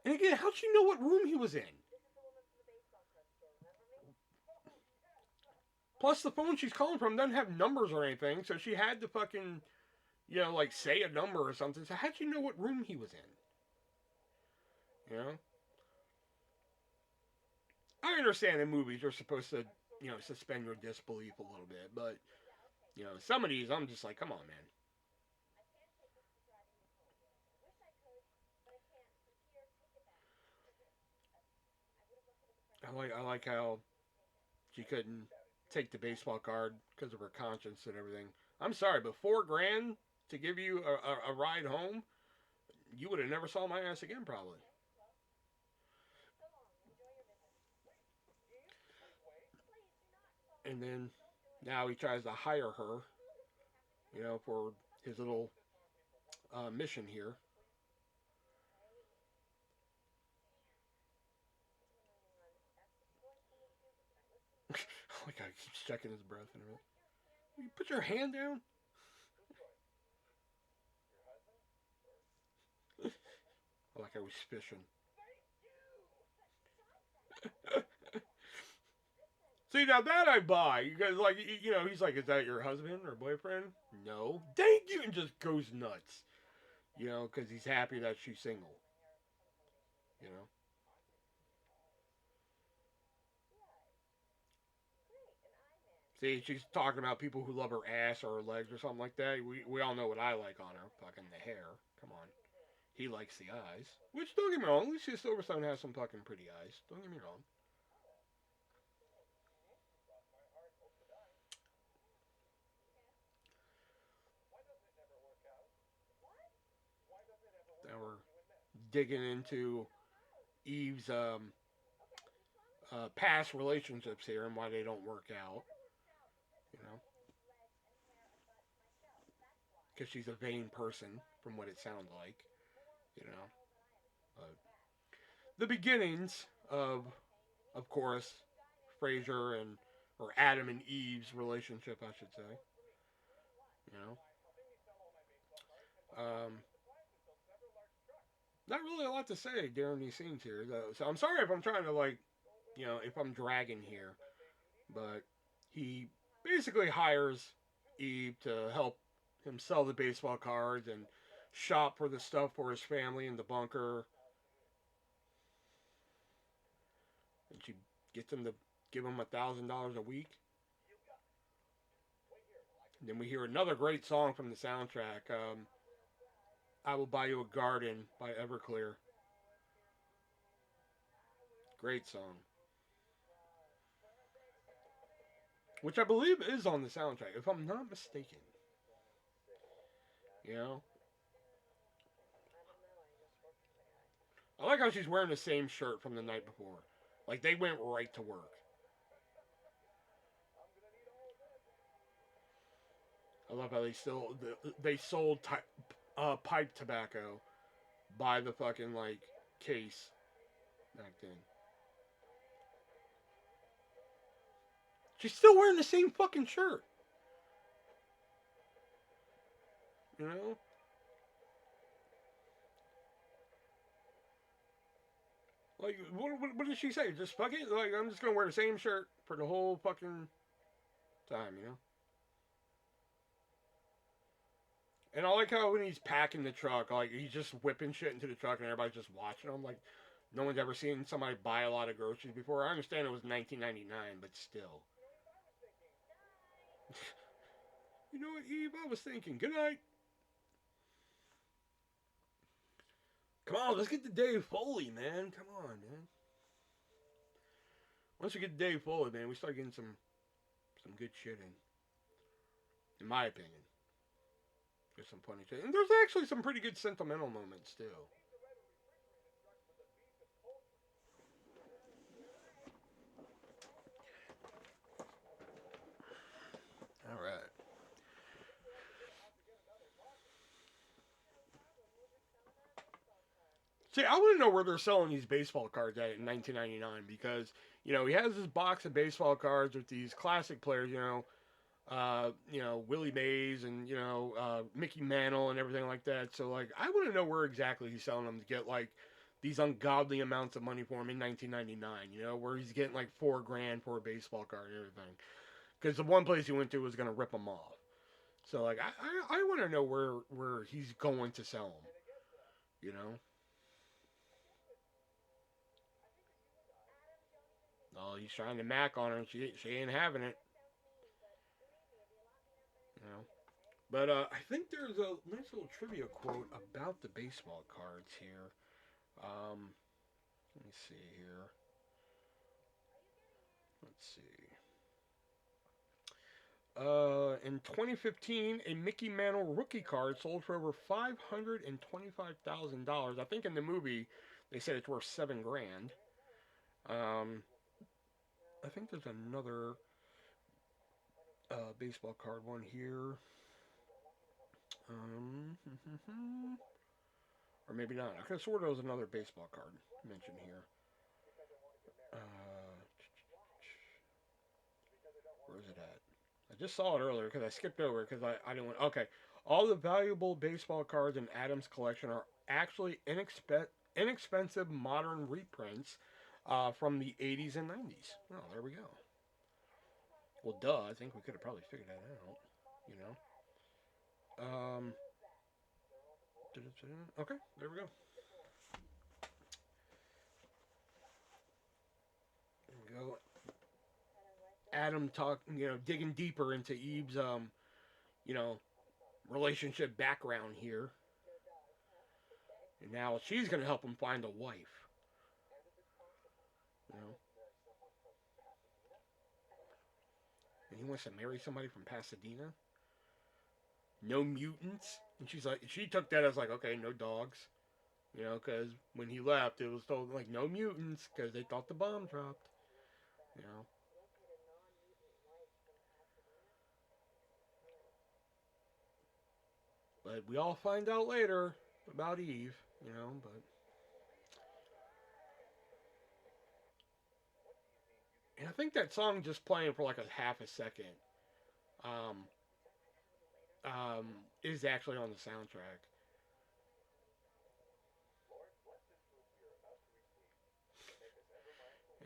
And again, how'd she know what room he was in? Plus, the phone she's calling from doesn't have numbers or anything, so she had to fucking, like say a number or something. So how'd you know what room he was in? You know, I understand in movies you're supposed to, suspend your disbelief a little bit, but some of these I'm just like, come on, man. I like how she couldn't take the baseball card because of her conscience and everything. I'm sorry, but $4,000 to give you a ride home, you would have never saw my ass again, probably. And then now he tries to hire her, for his little mission here. Like, I keeps checking his breath and everything. You put your hand down. Like I was fishing. See, now that I buy. You guys like, he's like, is that your husband or boyfriend? No. Thank you, and just goes nuts. Because he's happy that she's single. You know. See, she's talking about people who love her ass or her legs or something like that. We all know what I like on her. Fucking the hair. Come on. He likes the eyes. Which, don't get me wrong, Alicia Silverstone has some fucking pretty eyes. Don't get me wrong. Now we're digging into Eve's past relationships here and why they don't work out. You know, because she's a vain person, from what it sounds like. You know, uh, the beginnings of course, Frasier and or Adam and Eve's relationship, I should say. You know, um, not really a lot to say during these scenes here, though. So I'm sorry if I'm trying to like, if I'm dragging here, but he basically hires Eve to help him sell the baseball cards and shop for the stuff for his family in the bunker. and she gets him to give him $1,000 a week. And then we hear another great song from the soundtrack, "I Will Buy You a Garden" by Everclear. Great song, which I believe is on the soundtrack, if I'm not mistaken. You know, I like how she's wearing the same shirt from the night before. Like they went right to work. I love how they sold pipe tobacco by the fucking like case back then. She's still wearing the same fucking shirt. You know? Like, what did she say? Just fuck it? Like, I'm just gonna wear the same shirt for the whole fucking time, you know? And I like how when he's packing the truck, like, he's just whipping shit into the truck and everybody's just watching him. Like, no one's ever seen somebody buy a lot of groceries before. I understand it was 1999, but still. You know what, Eve? I was thinking. Good night. Come on, let's get to Dave Foley, man. Come on, man. Once we get to Dave Foley, man, we start getting some good shit in my opinion. There's some funny shit, and there's actually some pretty good sentimental moments too. All right. See, I want to know where they're selling these baseball cards at in 1999 because he has this box of baseball cards with these classic players. Willie Mays and Mickey Mantle and everything like that. So like, I want to know where exactly he's selling them to get like these ungodly amounts of money for him in 1999. Where he's getting like $4,000 for a baseball card and everything. Because the one place he went to was gonna rip them off. So like, I want to know where he's going to sell them. You know. Oh, he's trying to mac on her, and she ain't having it. You know. But I think there's a nice little trivia quote about the baseball cards here. Um, Let me see here. Let's see. In 2015, a Mickey Mantle rookie card sold for over $525,000. I think in the movie they said it's worth $7,000. Um, I think there's another baseball card one here. Um, or maybe not. I could have sworn there was another baseball card mentioned here. Uh, where is it at? I just saw it earlier because I skipped over it because I didn't want. Okay, all the valuable baseball cards in Adams' collection are actually inexpensive modern reprints from the 80s and 90s. Oh, there we go. Well, duh. I think we could have probably figured that out. You know. Um. Okay, there we go. There we go. Adam digging deeper into Eve's you know, relationship background here. And now she's gonna help him find a wife. You know. And he wants to marry somebody from Pasadena. No mutants. And she took that as like, okay, no dogs. Because when he left, it was told like no mutants because they thought the bomb dropped. You know. But we all find out later about Eve. But and I think that song just playing for like a half a second um, um, is actually on the soundtrack.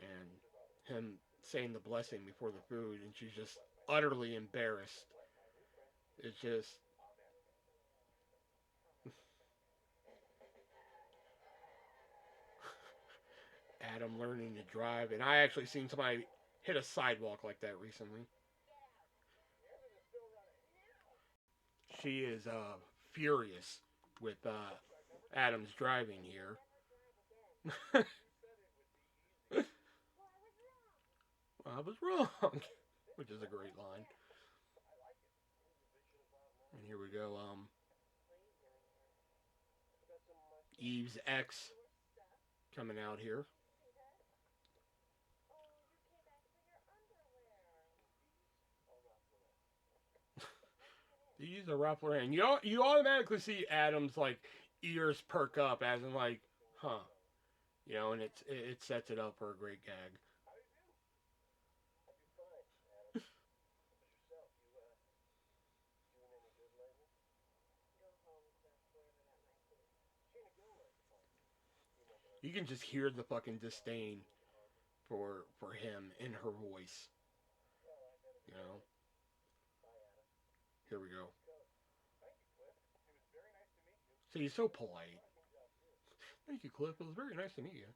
And him saying the blessing before the food, and she's just utterly embarrassed. It's just Adam learning to drive, and I actually seen somebody hit a sidewalk like that recently. She is furious with Adam's driving here. I was wrong, which is a great line. And here we go. Eve's ex coming out here. Use a ruffler, and you automatically see Adam's like ears perk up, as in like, huh, and it sets it up for a great gag. You can just hear the fucking disdain for him in her voice. You know. Here we go. See, he's so polite. Thank you, Cliff. It was very nice to meet you.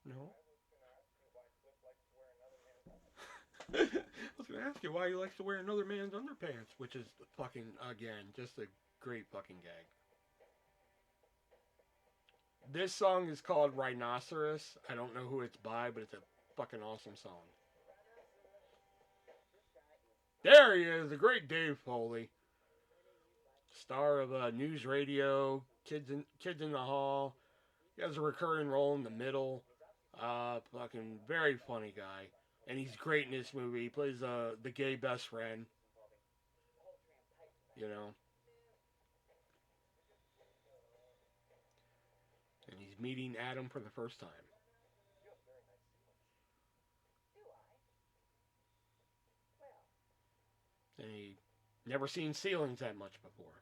No. I was gonna ask you why he likes to wear another man's underpants, which is fucking again just a great fucking gag. This song is called Rhinoceros. I don't know who it's by, but it's a fucking awesome song. There he is, the great Dave Foley, star of news radio, Kids in the Hall. He has a recurring role in the middle. Fucking very funny guy, and he's great in this movie. He plays the gay best friend. You know, and he's meeting Adam for the first time. And he never seen ceilings that much before.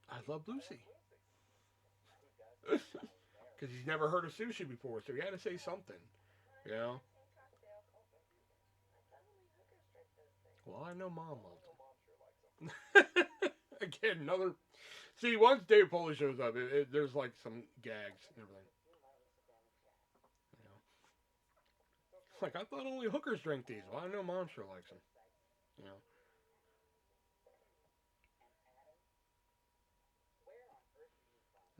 I love Lucy. Because he's never heard of sushi before, so he had to say something. You know? Well, I know Mom loves him. Again, another. See, once Dave Foley shows up, there's like some gags and everything. You know? Like, I thought only hookers drink these. Well, I know Mom sure likes them. You know?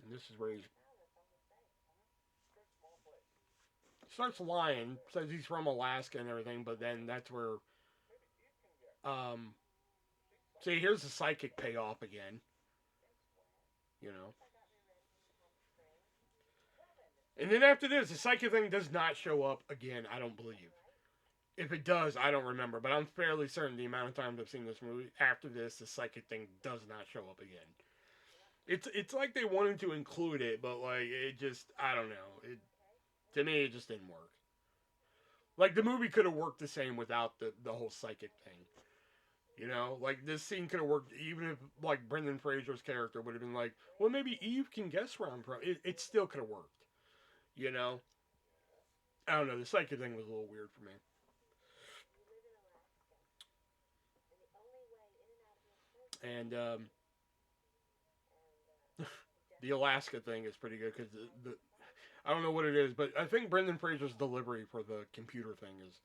And this is where he starts lying, says he's from Alaska and everything, but then that's where. Um, See, here's the psychic payoff again. You know? And then after this, the psychic thing does not show up again, I don't believe. If it does, I don't remember, but I'm fairly certain the amount of times I've seen this movie, after this, the psychic thing does not show up again. It's like they wanted to include it, but like it just I don't know. To me it just didn't work. Like the movie could have worked the same without the whole psychic thing. You know, like this scene could have worked even if like Brendan Fraser's character would have been like, well maybe Eve can guess where I'm from. It still could have worked. You know, I don't know. The psychic thing was a little weird for me. And the Alaska thing is pretty good because I don't know what it is, but I think Brendan Fraser's delivery for the computer thing is.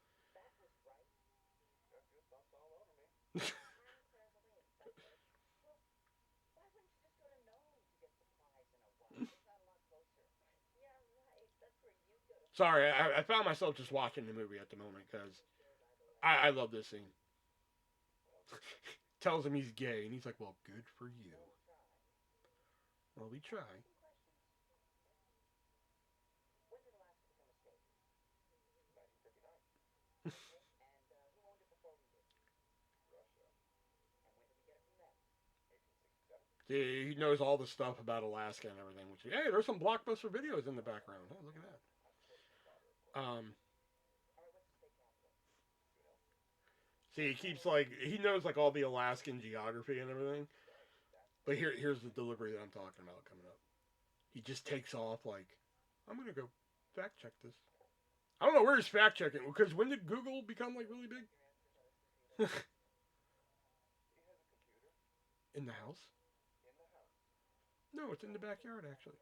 Sorry, I found myself just watching the movie at the moment because I love this scene. Tells him he's gay, and he's like, "Well, good for you." Well, we try. See, he knows all the stuff about Alaska and everything. Which, hey, there's some blockbuster videos in the background. Hey, look at that. See, he keeps like he knows like all the Alaskan geography and everything. But here's the delivery that I'm talking about coming up. He just takes off like, I'm gonna go. fact check this. I don't know where he's fact checking because when did Google become like really big? In the house? No, it's in the backyard actually.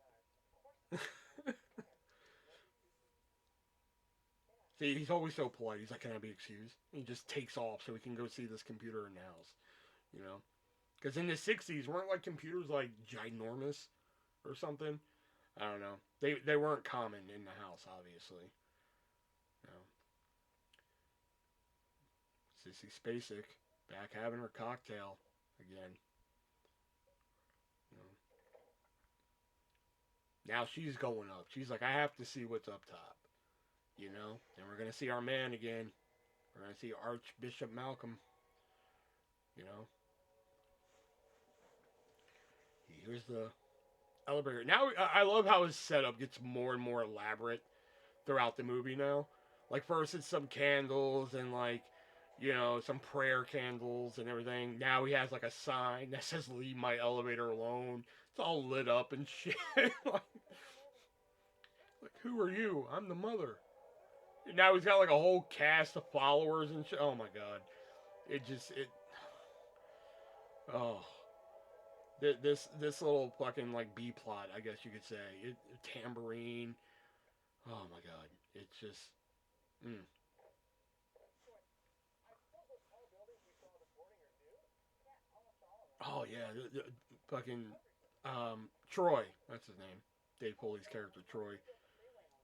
See, he's always so polite. He's like, "Can I be excused?" And he just takes off so we can go see this computer in the house. You know, because in the '60s weren't like computers like ginormous or something. I don't know. They weren't common in the house, obviously. You know, Sissy Spacek back having her cocktail again. You know, now she's going up. She's like, I have to see what's up top. You know, and we're gonna see our man again. We're gonna see Archbishop Malcolm. You know, here's the elevator. Now I love how his setup gets more and more elaborate throughout the movie now. Like first it's some candles and like some prayer candles and everything. Now he has like a sign that says "Leave my elevator alone." It's all lit up and shit. like who are you? I'm the mother. And now he's got like a whole cast of followers and shit. Oh my god! It oh this little fucking like B plot, I guess you could say. Tambourine. Oh my god! It's just. Mm. Oh yeah, the fucking Troy. That's his name. Dave Foley's character Troy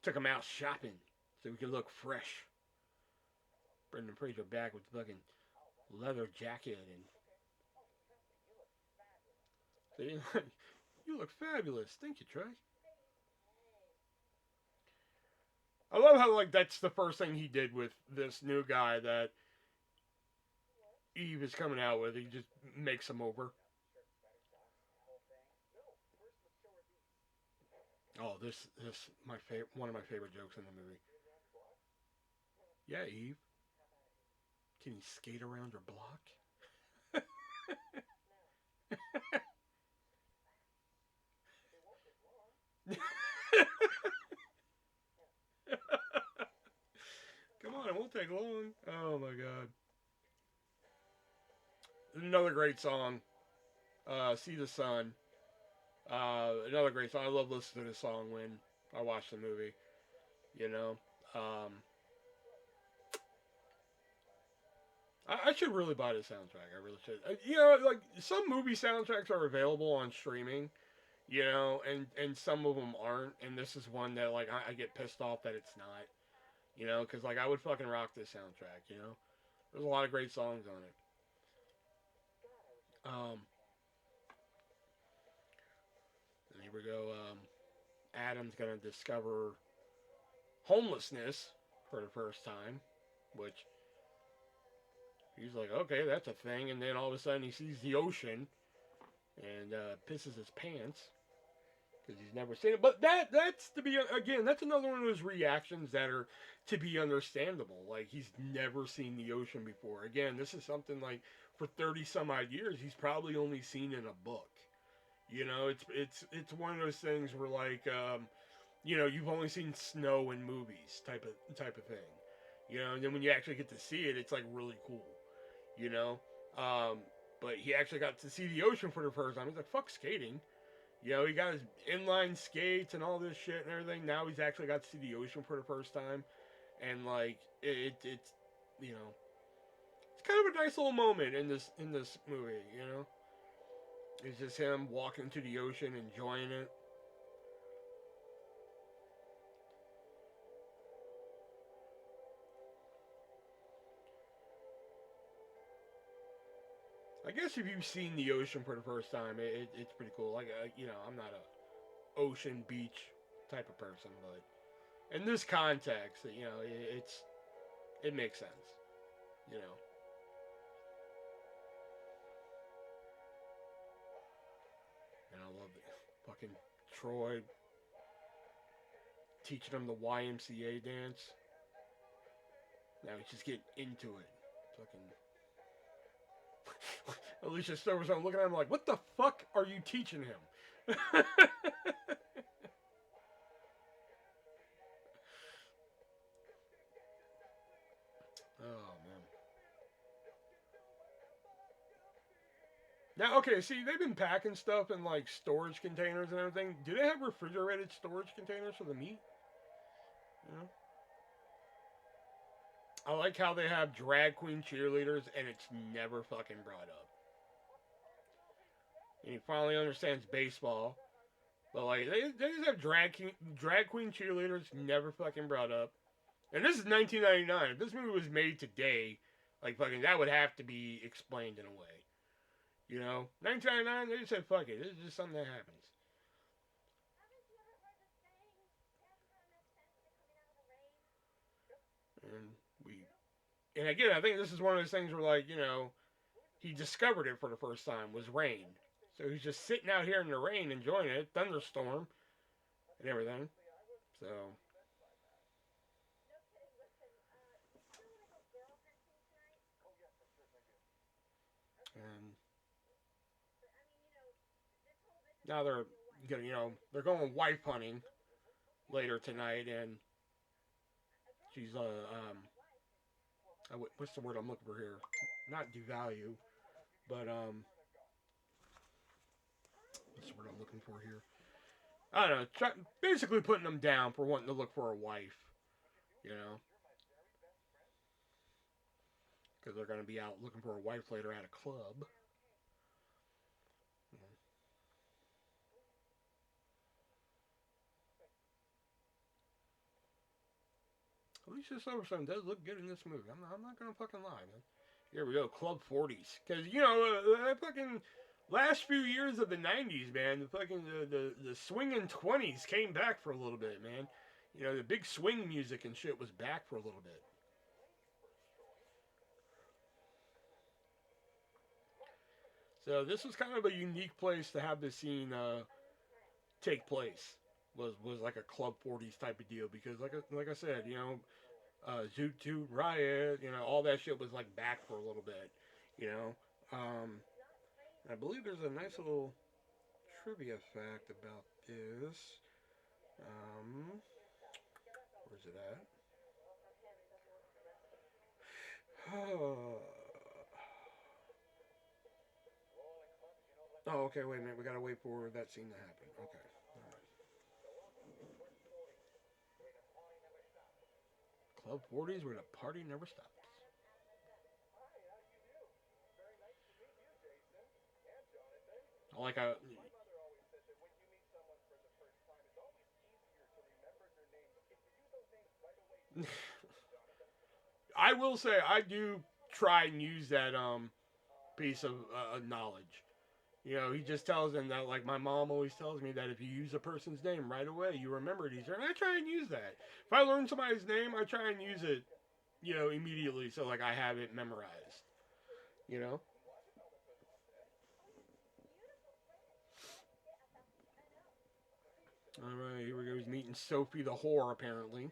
took him out shopping so he could look fresh. Brendan Fraser back with the fucking leather jacket and saying, "You look fabulous. Thank you, Troy." I love how like that's the first thing he did with this new guy that Eve is coming out with. He just makes him over. Oh, this my favorite one of my favorite jokes in the movie. Yeah, Eve, can you skate around your block? Come on, it won't take long. Oh my god. Another great song. See the Sun. Another great song. I love listening to this song when I watch the movie. You know, um, I should really buy the soundtrack. I really should. Like some movie soundtracks are available on streaming. And some of them aren't. And this is one that like I get pissed off that it's not. Because like I would fucking rock this soundtrack. There's a lot of great songs on it. And here we go. Adam's gonna discover homelessness for the first time, which he's like, okay, that's a thing. And then all of a sudden he sees the ocean and pisses his pants because he's never seen it. But that's to be again, that's another one of those reactions that are to be understandable. Like he's never seen the ocean before. Again, this is something like for 30 some odd years he's probably only seen in a book. It's one of those things where like you've only seen snow in movies type of thing. And then when you actually get to see it, it's like really cool. You know, um, but he actually got to see the ocean for the first time. He's like, "Fuck skating." He got his inline skates and all this shit and everything. Now he's actually got to see the ocean for the first time, and like it's you know it's kind of a nice little moment in this movie. It's just him walking to the ocean, enjoying it. I guess if you've seen the ocean for the first time, it's pretty cool. Like I'm not a ocean beach type of person, but in this context, it makes sense. You know, and I love it. Fucking Troy teaching him the YMCA dance. Now he's just getting into it. Fucking Alicia Silverstone looking at him like, "What the fuck are you teaching him?" Now, okay, see, they've been packing stuff in like storage containers and everything. Do they have refrigerated storage containers for the meat? You know? I like how they have drag queen cheerleaders and it's never fucking brought up. And he finally understands baseball. But like they just have drag queen cheerleaders never fucking brought up. And this is 1999. If this movie was made today, like fucking that would have to be explained in a way. You know, 1999 they just said fuck it. This is just something that happens. And we and again I think this is one of those things where like he discovered it for the first time was rain. So he's just sitting out here in the rain enjoying it, thunderstorm and everything. So and now they're going wife hunting later tonight, and she's what's the word I'm looking for here? Not devalue, but what's the word I'm looking for here? I don't know. Basically putting them down for wanting to look for a wife, you know, because they're going to be out looking for a wife later at a club. Alicia Silverstone does look good in this movie. I'm not gonna fucking lie, man. Here we go, Club 40s, because fucking last few years of the 90s, man, the fucking the swinging 20s came back for a little bit, man. You know, the big swing music and shit was back for a little bit. So this was kind of a unique place to have this scene take place. Was like a Club 40s type of deal because like I said, Zoot Toot Riot, all that shit was like back for a little bit, you know. Um, I believe there's a nice little trivia fact about this. Um, where's it at? Oh, okay. Wait a minute. We gotta wait for that scene to happen. Okay. Club 40s where the party never stops. I like how. I will say I do try and use that piece of knowledge. You know, he just tells them that, like, my mom always tells me that if you use a person's name right away, you remember it easier. And I try and use that. If I learn somebody's name, I try and use it, immediately so, like, I have it memorized. You know? Alright, here we go. He's meeting Sophie the whore, apparently.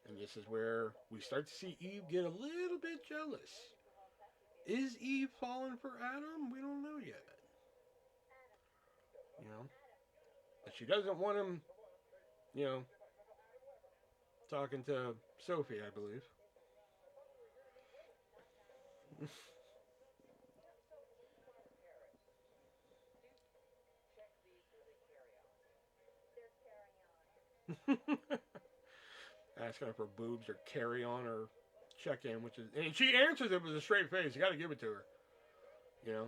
And this is where we start to see Eve get a little bit jealous. Is Eve falling for Adam? We don't know yet. You know? But she doesn't want him, you know, talking to Sophie, I believe. Asking her for boobs or carry on or check in, which is, and she answers it with a straight face. You got to give it to her, you know.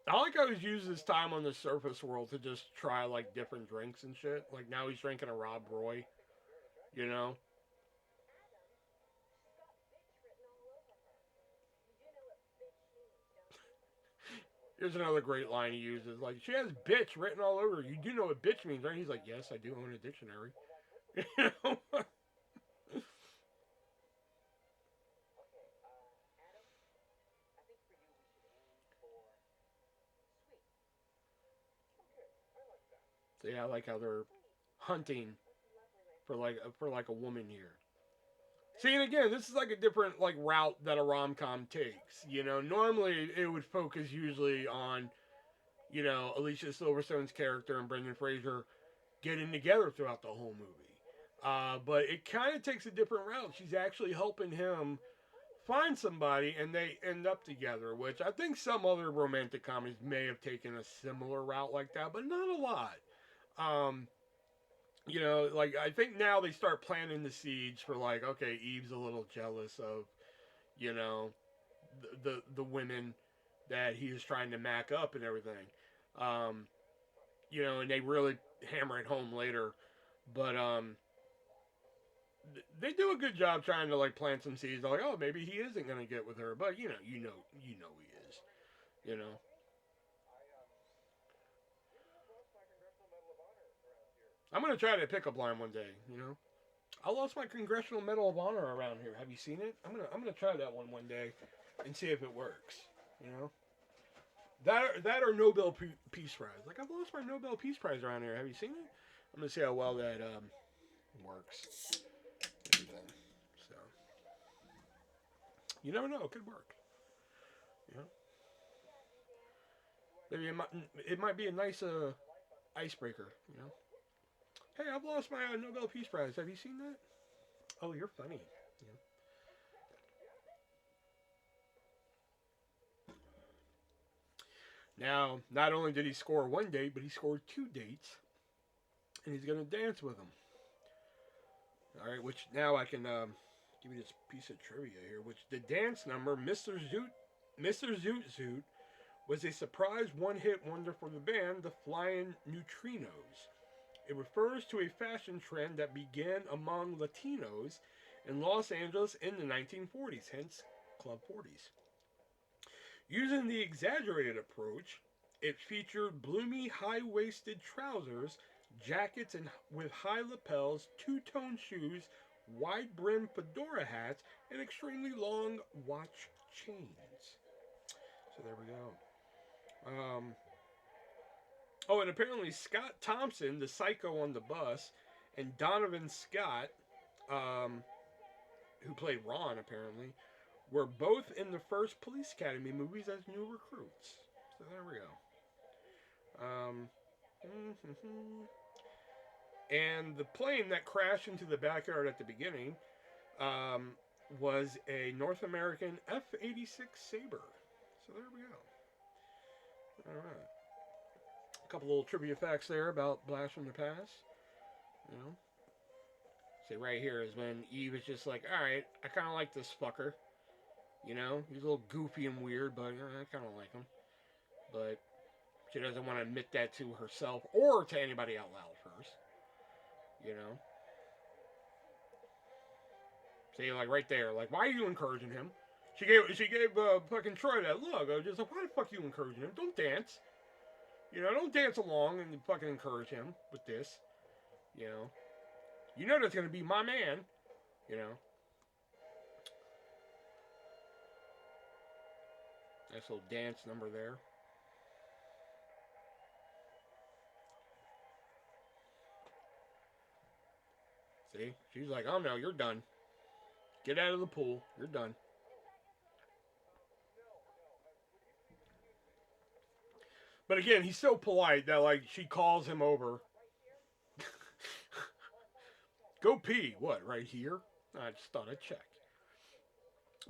I like how he's used his time on the surface world to just try like different drinks and shit. Like now he's drinking a Rob Roy, you know. Here's another great line he uses. Like, she has bitch written all over her. You do know what bitch means, right? He's like, yes, I do own a dictionary. You know? So yeah, I like how they're hunting for like a woman here. See, and again, this is like a different like route that a rom com takes. You know, normally it would focus usually on Alicia Silverstone's character and Brendan Fraser getting together throughout the whole movie. But it kind of takes a different route. She's actually helping him find somebody, and they end up together. Which I think some other romantic comedies may have taken a similar route like that, but not a lot. Um, you know, like I think now they start planting the seeds for like, okay, Eve's a little jealous of, you know, the women that he is trying to mac up and everything. Um, you know, and they really hammer it home later. But they do a good job trying to like plant some seeds. They're like, oh, maybe he isn't gonna get with her, but you know he is. You know. I'm gonna try to pick up line one day. You know. I lost my Congressional Medal of Honor around here. Have you seen it? I'm gonna try that one day, and see if it works. You know. That or Nobel Peace Prize. Like I've lost my Nobel Peace Prize around here. Have you seen it? I'm gonna see how well that works. Everything. So you never know. It could work. You know. Maybe it might be a nice icebreaker. You know. Hey, I've lost my Nobel Peace Prize. Have you seen that? Oh, you're funny. You know. Now, not only did he score one date, but he scored two dates, and he's gonna dance with them. All right, which now I can give you this piece of trivia here. Which the dance number, Mr. Zoot Zoot, was a surprise one-hit wonder for the band, the Flying Neutrinos. It refers to a fashion trend that began among Latinos in Los Angeles in the 1940s, hence Club 40s. Using the exaggerated approach, it featured bloomy high-waisted trousers, jackets and with high lapels, two-tone shoes, wide-brimmed fedora hats, and extremely long watch chains. So there we go. Oh, and apparently Scott Thompson, the psycho on the bus, and Donovan Scott, um, who played Ron, apparently, were both in the first Police Academy movies as new recruits. So there we go. And the plane that crashed into the backyard at the beginning um, was a North American F-86 Sabre. So there we go. All right. A couple little trivia facts there about Blast from the Past. You know, see right here is when Eve is just like, all right, I kind of like this fucker. You know, he's a little goofy and weird, but I kind of like him. But she doesn't want to admit that to herself or to anybody out loud first. You know, see, like right there, like why are you encouraging him? She gave fucking Troy that look. I was just like, why the fuck are you encouraging him? Don't dance. You know, don't dance along and fucking encourage him with this. You know that's gonna be my man. You know, nice little dance number there. See, she's like, oh no, you're done. Get out of the pool. You're done. But again, he's so polite that like she calls him over. Go pee. What? Right here? I just thought I'd check.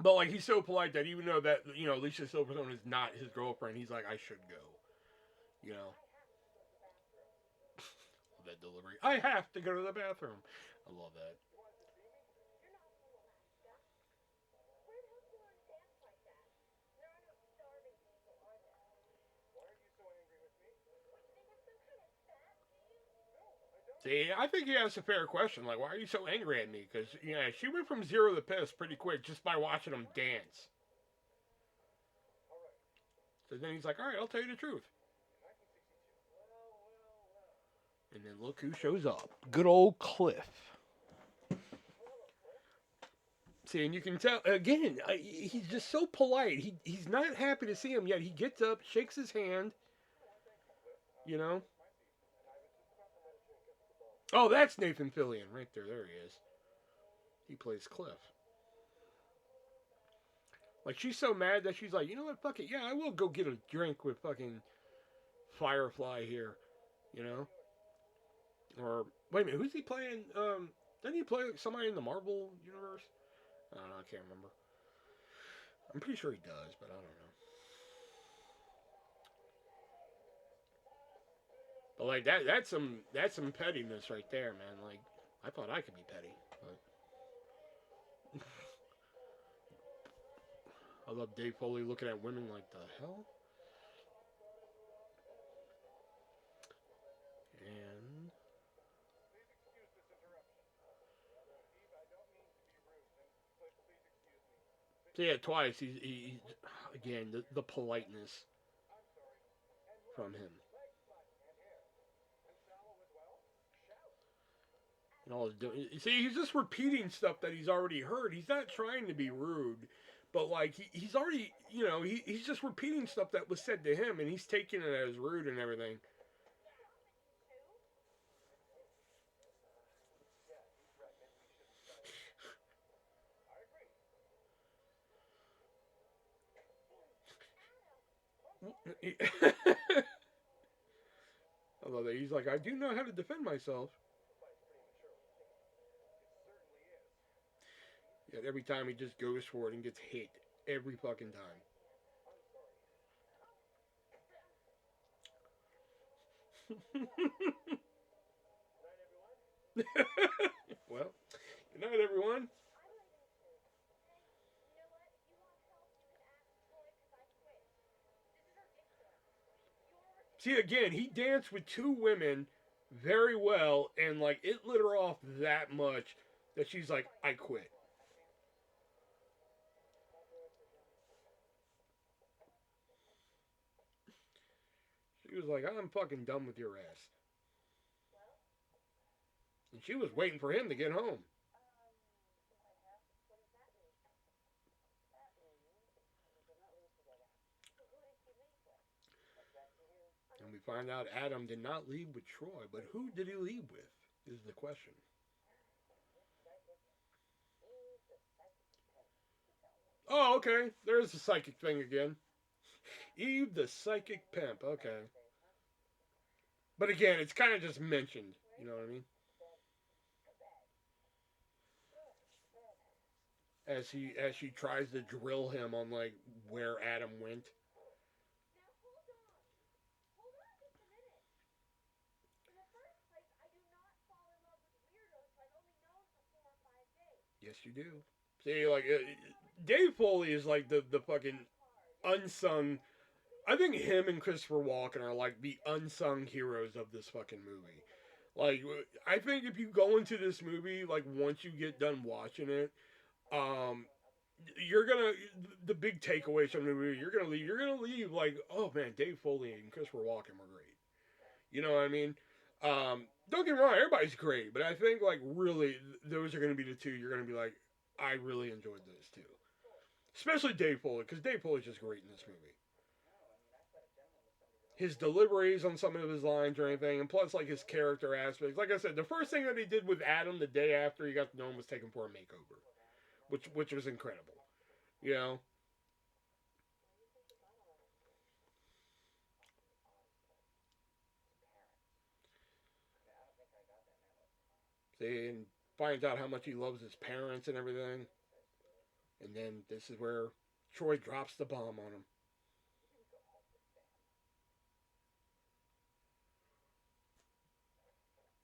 But like he's so polite that even though that Alicia Silverstone is not his girlfriend, he's like, I should go. You know that delivery. I have to go to the bathroom. I love that. See, I think he asked a fair question. Like, why are you so angry at me? Because she went from zero to piss pretty quick just by watching him dance. So then he's like, all right, I'll tell you the truth. And then look who shows up. Good old Cliff. See, and you can tell again. He's just so polite. He's not happy to see him yet. He gets up, shakes his hand. You know. Oh, that's Nathan Fillion right there. There he is. He plays Cliff. Like she's so mad that she's like, you know what? Fuck it. Yeah, I will go get a drink with fucking Firefly here. You know. Or wait a minute, who's he playing? Didn't he play somebody in the Marvel universe? I don't know. I can't remember. I'm pretty sure he does, but I don't know. But like that's some pettiness right there, man. Like I thought I could be petty, but I love Dave Foley looking at women like the hell. And so yeah, twice he again the politeness from him. And all his see, he's just repeating stuff that he's already heard. He's not trying to be rude, but like he's already, he's just repeating stuff that was said to him, and he's taking it as rude and everything. I love that. He's like, I do know how to defend myself. Yet every time he just goes for it and gets hit every fucking time. Well, good night, everyone. See, again, he danced with two women very well, and like it lit her off that much that she's like, I quit. She was like, I'm fucking done with your ass. And she was waiting for him to get home. And we find out Adam did not leave with Troy, but who did he leave with is the question. Oh, okay. There's the psychic thing again. Eve the psychic pimp. Okay. But again, it's kind of just mentioned. You know what I mean? As she tries to drill him on like where Adam went. Yes, you do. See, like Dave Foley is like the fucking unsung. I think him and Christopher Walken are like the unsung heroes of this fucking movie. Like, I think if you go into this movie, like once you get done watching it, um, you're gonna the big takeaways from the movie. You're gonna leave. You're gonna leave like, oh man, Dave Foley and Christopher Walken were great. You know what I mean? Don't get me wrong, everybody's great, but I think like really those are gonna be the two. You're gonna be like, I really enjoyed those two, especially Dave Foley because Dave Foley's just great in this movie. His deliveries on some of his lines or anything, and plus like his character aspects. Like I said, the first thing that he did with Adam the day after he got to know him was take him for a makeover, which was incredible. You know, and finds out how much he loves his parents and everything, and then this is where Troy drops the bomb on him.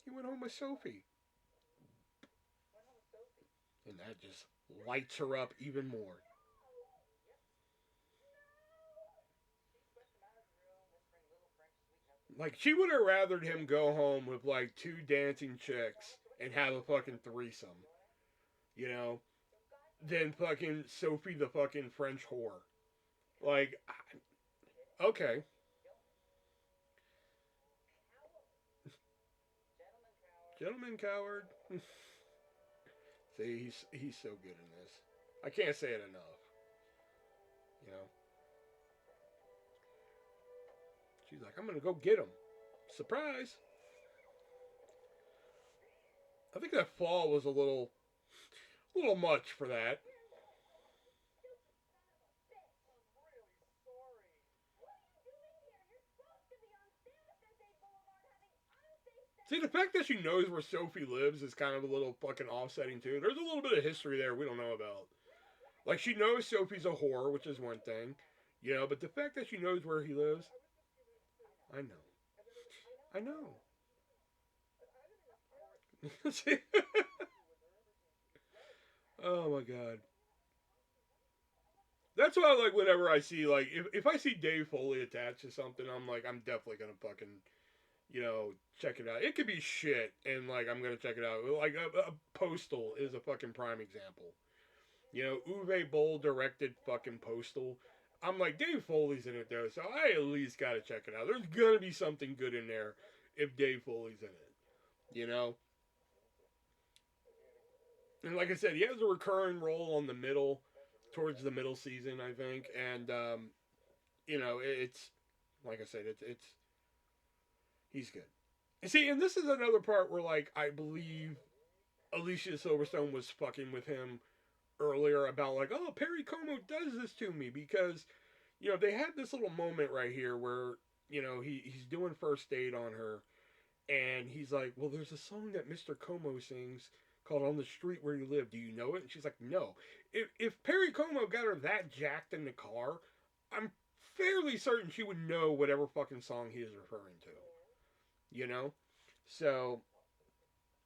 He went home with Sophie, and that just lights her up even more. Like she would have rathered him go home with like two dancing chicks and have a fucking threesome, you know, than fucking Sophie the fucking French whore. Like, okay, gentleman coward. See, he's so good in this. I can't say it enough. You know, she's like, I'm gonna go get him. Surprise! I think that fall was a little much for that. See, the fact that she knows where Sophie lives is kind of a little fucking offsetting too. There's a little bit of history there we don't know about. Like she knows Sophie's a whore, which is one thing, you know. But the fact that she knows where he lives, I know, I know. Oh my god. That's why, like, whenever I see, like, if I see Dave Foley attached to something, I'm like, I'm definitely gonna fucking, check it out. It could be shit, and like, I'm gonna check it out. Like, a Postal is a fucking prime example. Uwe Boll directed fucking Postal. I'm like, Dave Foley's in it though, so I at least gotta check it out. There's gonna be something good in there if Dave Foley's in it, you know. And like I said, he has a recurring role on the middle, towards the middle season, I think, and it's like I said, it's he's good. And see, and this is another part where like I believe Alicia Silverstone was fucking with him earlier about like, oh, Perry Como does this to me because they had this little moment right here where he's doing first date on her, and he's like, well, there's a song that Mr. Como sings called "On the Street Where You Live." Do you know it? And she's like, no. If Perry Como got her that jacked in the car, I'm fairly certain she would know whatever fucking song he is referring to. You know, so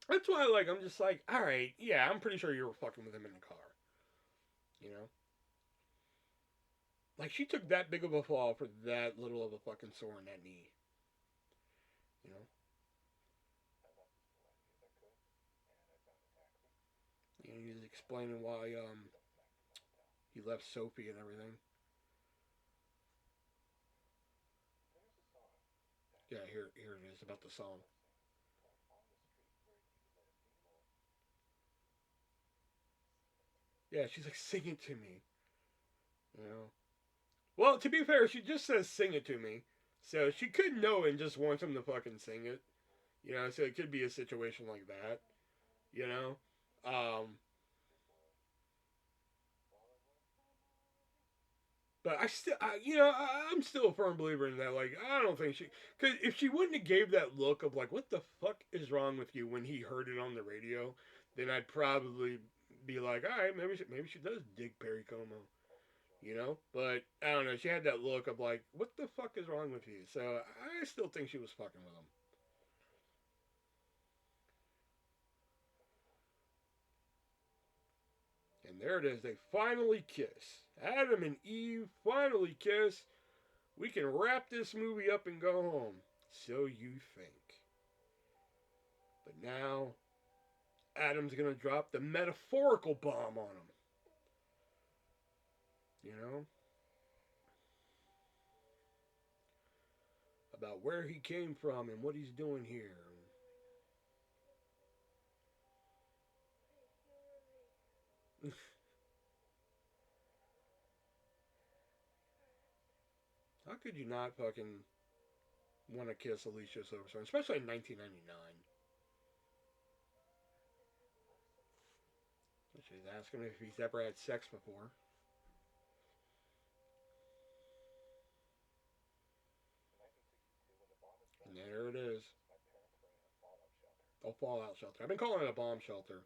that's why like I'm just like, all right, yeah, I'm pretty sure you were fucking with him in the car. You know, like she took that big of a fall for that little of a fucking sore in that knee. You know, he's explaining why he left Sophie and everything. Yeah, here it is about the song. Yeah, she's like, sing it to me. You know. Well, to be fair, she just says sing it to me. So she could know and just wants him to fucking sing it. So it could be a situation like that. You know? Um, but I'm still a firm believer in that. Like, I don't think because if she wouldn't have gave that look of like, what the fuck is wrong with you when he heard it on the radio, then I'd probably be like, all right, maybe she does dig Perry Como. But I don't know. She had that look of like, what the fuck is wrong with you? So I still think she was fucking with him. And there it is. They finally kiss. Adam and Eve finally kiss. We can wrap this movie up and go home. So you think. But now, Adam's gonna drop the metaphorical bomb on him. You know? About where he came from and what he's doing here. How could you not fucking want to kiss Alicia Silverstone, especially in 1999? She's asking if he's ever had sex before. And there it is. A fallout shelter. I've been calling it a bomb shelter.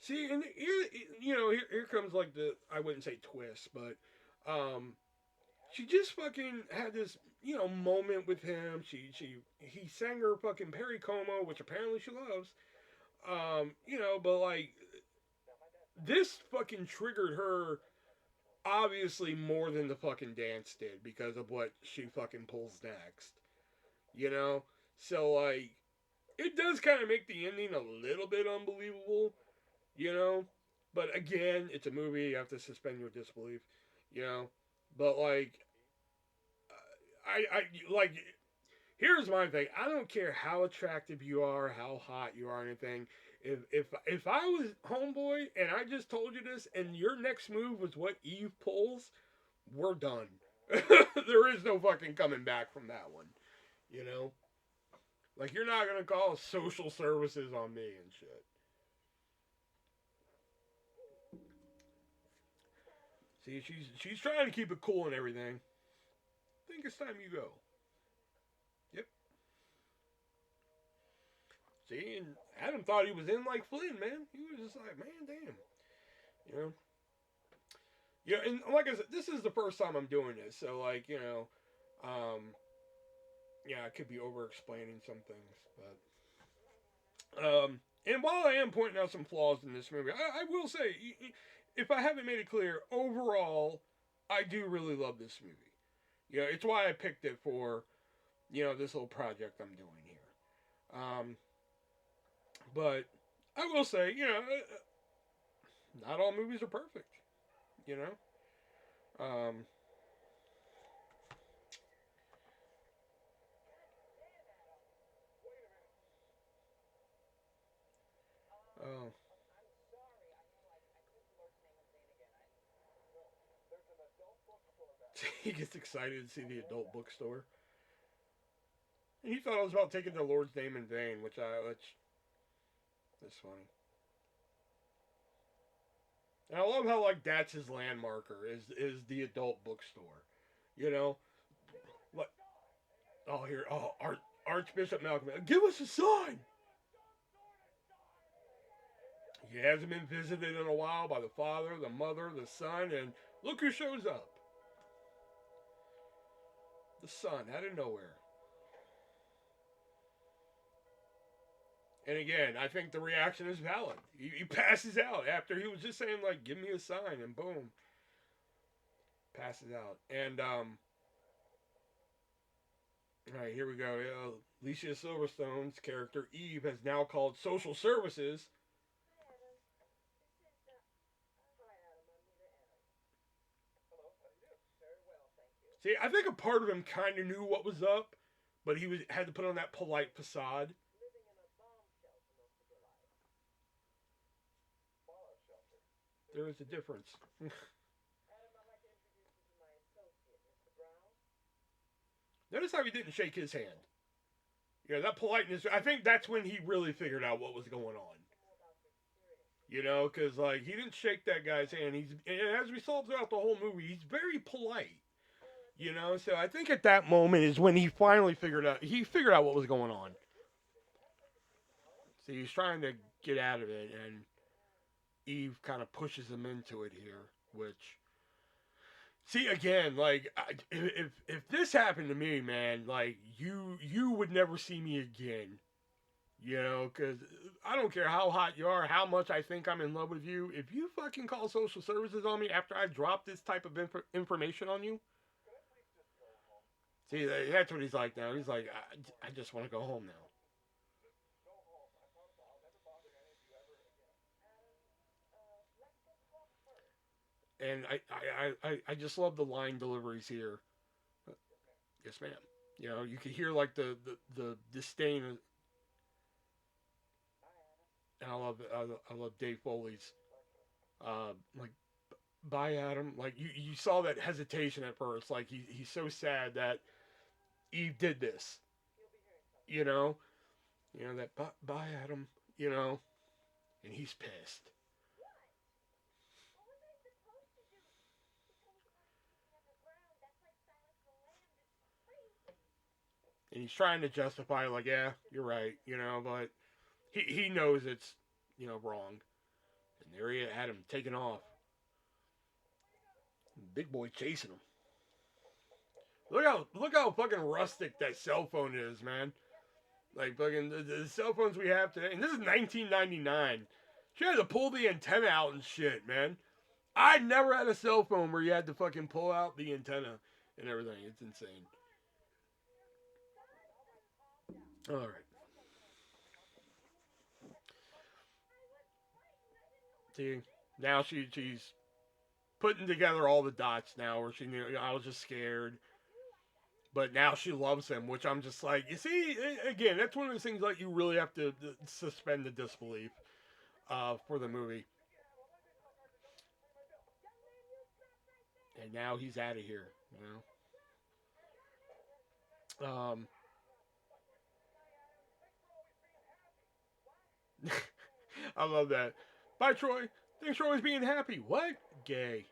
See, and here comes like I wouldn't say twist, but um, she just fucking had this, moment with him. He sang her fucking Perry Como, which apparently she loves. But like this fucking triggered her obviously more than the fucking dance did because of what she fucking pulls next. You know? So like it does kind of make the ending a little bit unbelievable, you know? But again, it's a movie, you have to suspend your disbelief, you know? But like I like here's my thing. I don't care how attractive you are, how hot you are, or anything. If I was homeboy and I just told you this, and your next move was what Eve pulls, we're done. There is no fucking coming back from that one. You know, like you're not gonna call social services on me and shit. See, she's trying to keep it cool and everything. think it's time you go. Yep. See, and Adam thought he was in like Flynn, man. He was just like, man, damn. You know? Yeah, and like I said, this is the first time I'm doing this, so like, yeah, I could be over explaining some things, but and while I am pointing out some flaws in this movie, I will say, if I haven't made it clear, overall, I do really love this movie. You know, it's why I picked it for, this little project I'm doing here. But I will say, not all movies are perfect. You know, um, oh, he gets excited to see the adult bookstore. And he thought I was about taking the Lord's name in vain, which is funny. And I love how like that's his landmarker is the adult bookstore. You know, like Archbishop Malcolm, give us a sign. He hasn't been visited in a while by the father, the mother, the son, and look who shows up. The son out of nowhere. And again, I think the reaction is valid. He passes out after he was just saying like, "Give me a sign," and boom, passes out. And all right, here we go. Alicia Silverstone's character Eve has now called social services. See, I think a part of him kind of knew what was up, but he had to put on that polite facade. There is a difference. Notice how he didn't shake his hand. That politeness. I think that's when he really figured out what was going on. Because like he didn't shake that guy's hand. And as we saw throughout the whole movie, he's very polite. So I think at that moment is when he finally figured out. He figured out what was going on. So he's trying to get out of it, and Eve kind of pushes him into it here. Which, see, again, like if this happened to me, man, like you would never see me again. Because I don't care how hot you are, how much I think I'm in love with you. If you fucking call social services on me after I drop this type of information on you, see, that's what he's like now. He's like, I just want to go home now. And I just love the line deliveries here. Yes, ma'am. You can hear like the disdain, and I love Dave Foley's like, bye Adam. Like you saw that hesitation at first. Like he's so sad that Eve did this. You know, that bye Adam. You know, and he's pissed. And he's trying to justify like, yeah, you're right. But he knows it's wrong. And there he had him taking off. Big boy chasing him. Look how fucking rustic that cell phone is, man. Like fucking the cell phones we have today, and this is 1999. She had to pull the antenna out and shit, man. I never had a cell phone where you had to fucking pull out the antenna and everything. It's insane. All right. See, now she's putting together all the dots now, where she knew I was just scared, but now she loves him, which I'm just like, you see, again, that's one of those things like you really have to suspend the disbelief for the movie. And now he's out of here, I love that. Bye, Troy. Thanks for always being happy. What? Gay.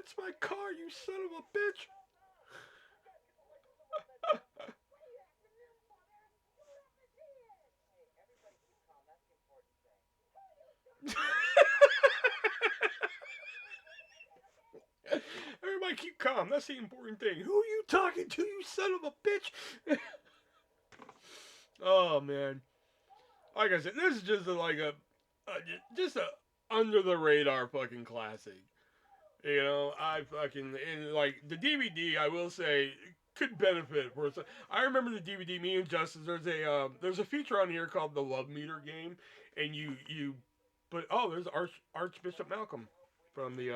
That's my car, you son of a bitch. Everybody keep calm. That's the important thing. Who are you talking to, you son of a bitch? Oh man. Like I said, this is just a just a under the radar fucking classic. You know, I fucking and like the DVD. I will say could benefit for. I remember the DVD. Me and Justice. There's a feature on here called the Love Meter game, and but there's Archbishop Malcolm from the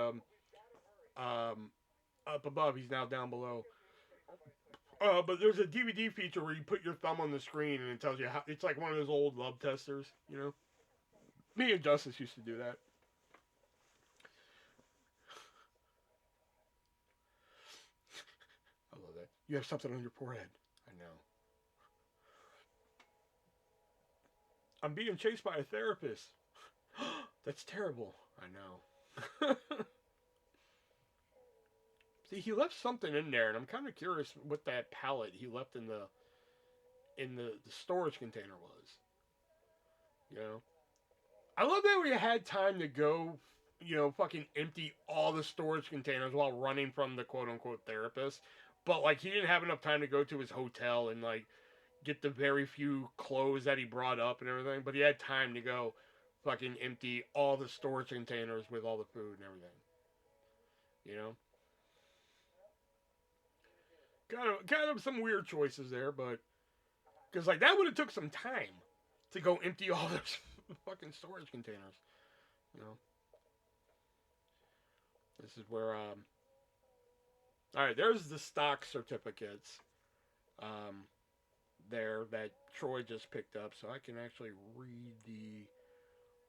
up above. He's now down below. But there's a DVD feature where you put your thumb on the screen and it tells you how. It's like one of those old love testers, you know. Me and Justice used to do that. I love that. You have something on your forehead. I know. I'm being chased by a therapist. That's terrible. I know. See, he left something in there, and I'm kind of curious what that pallet he left in the storage container was. You know, I love that we had time to go, fucking empty all the storage containers while running from the quote unquote therapist. But like he didn't have enough time to go to his hotel and like get the very few clothes that he brought up and everything. But he had time to go fucking empty all the storage containers with all the food and everything. You know, kind of some weird choices there, but because like that would have took some time to go empty all those fucking storage containers. You know, this is where all right, there's the stock certificates there that Troy just picked up, so I can actually read the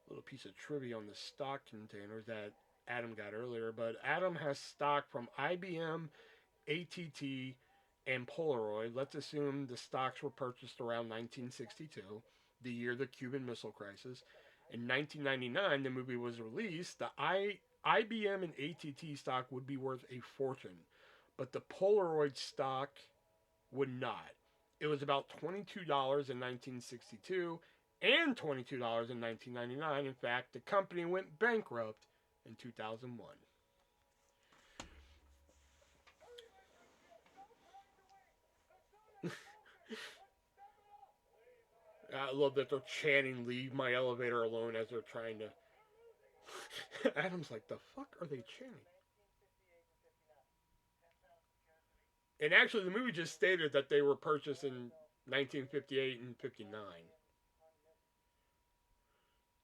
little piece of trivia on the stock containers that Adam got earlier. But Adam has stock from IBM, ATT, and Polaroid. Let's assume the stocks were purchased around 1962, the year of the Cuban Missile Crisis. In 1999, the movie was released. The IBM and ATT stock would be worth a fortune, but the Polaroid stock would not. It was about $22 in 1962 and $22 in 1999. In fact, the company went bankrupt in 2001. I love that they're chanting "Leave my elevator alone" as they're trying to. Adam's like, "The fuck are they chanting?" And actually, the movie just stated that they were purchased in 1958 and 59.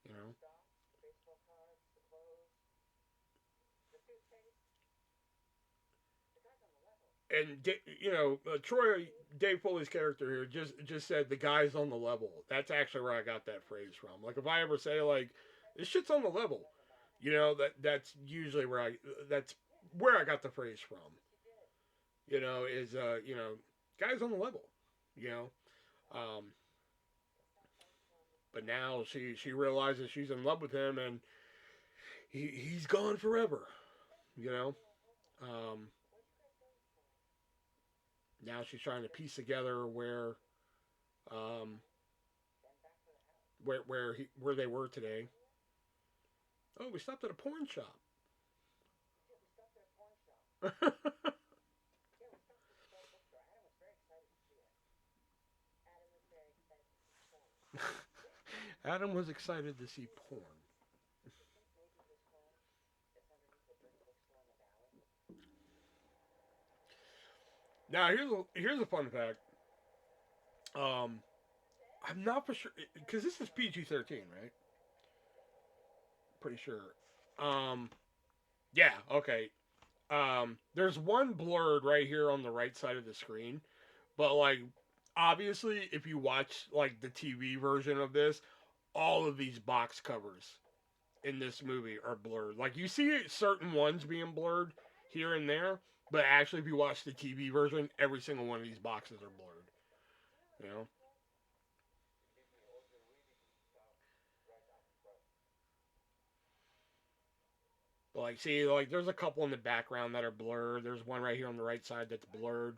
You know, and Troy Dave Foley's character here just said the guy's on the level. That's actually where I got that phrase from. Like if I ever say like this shit's on the level, that's usually that's where I got the phrase from. Is guys on the level. You know, um, but now she realizes she's in love with him and he's gone forever. You know, um, now she's trying to piece together um, where they were today. Oh, we stopped at a porn shop. Adam was excited to see porn. Now here's a fun fact. Um, I'm not for sure because this is PG-13, right? Pretty sure. Um, yeah. Okay. There's one blurred right here on the right side of the screen, but like obviously, if you watch like the TV version of this, all of these box covers in this movie are blurred. Like you see certain ones being blurred here and there, but actually, if you watch the TV version, every single one of these boxes are blurred. You know, Like, see, like, there's a couple in the background that are blurred. There's one right here on the right side that's blurred.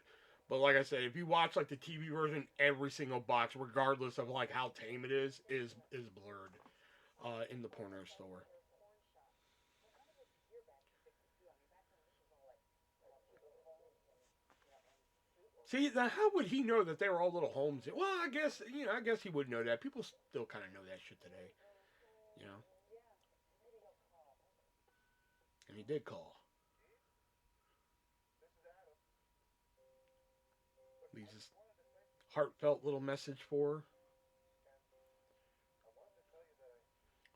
But like I said, if you watch like the TV version, every single box, regardless of like how tame it is blurred in the porno store. See, now how would he know that they were all little homes? Well, I guess I guess he would know that. People still kind of know that shit today, you know. And he did call. Leaves this heartfelt little message for her.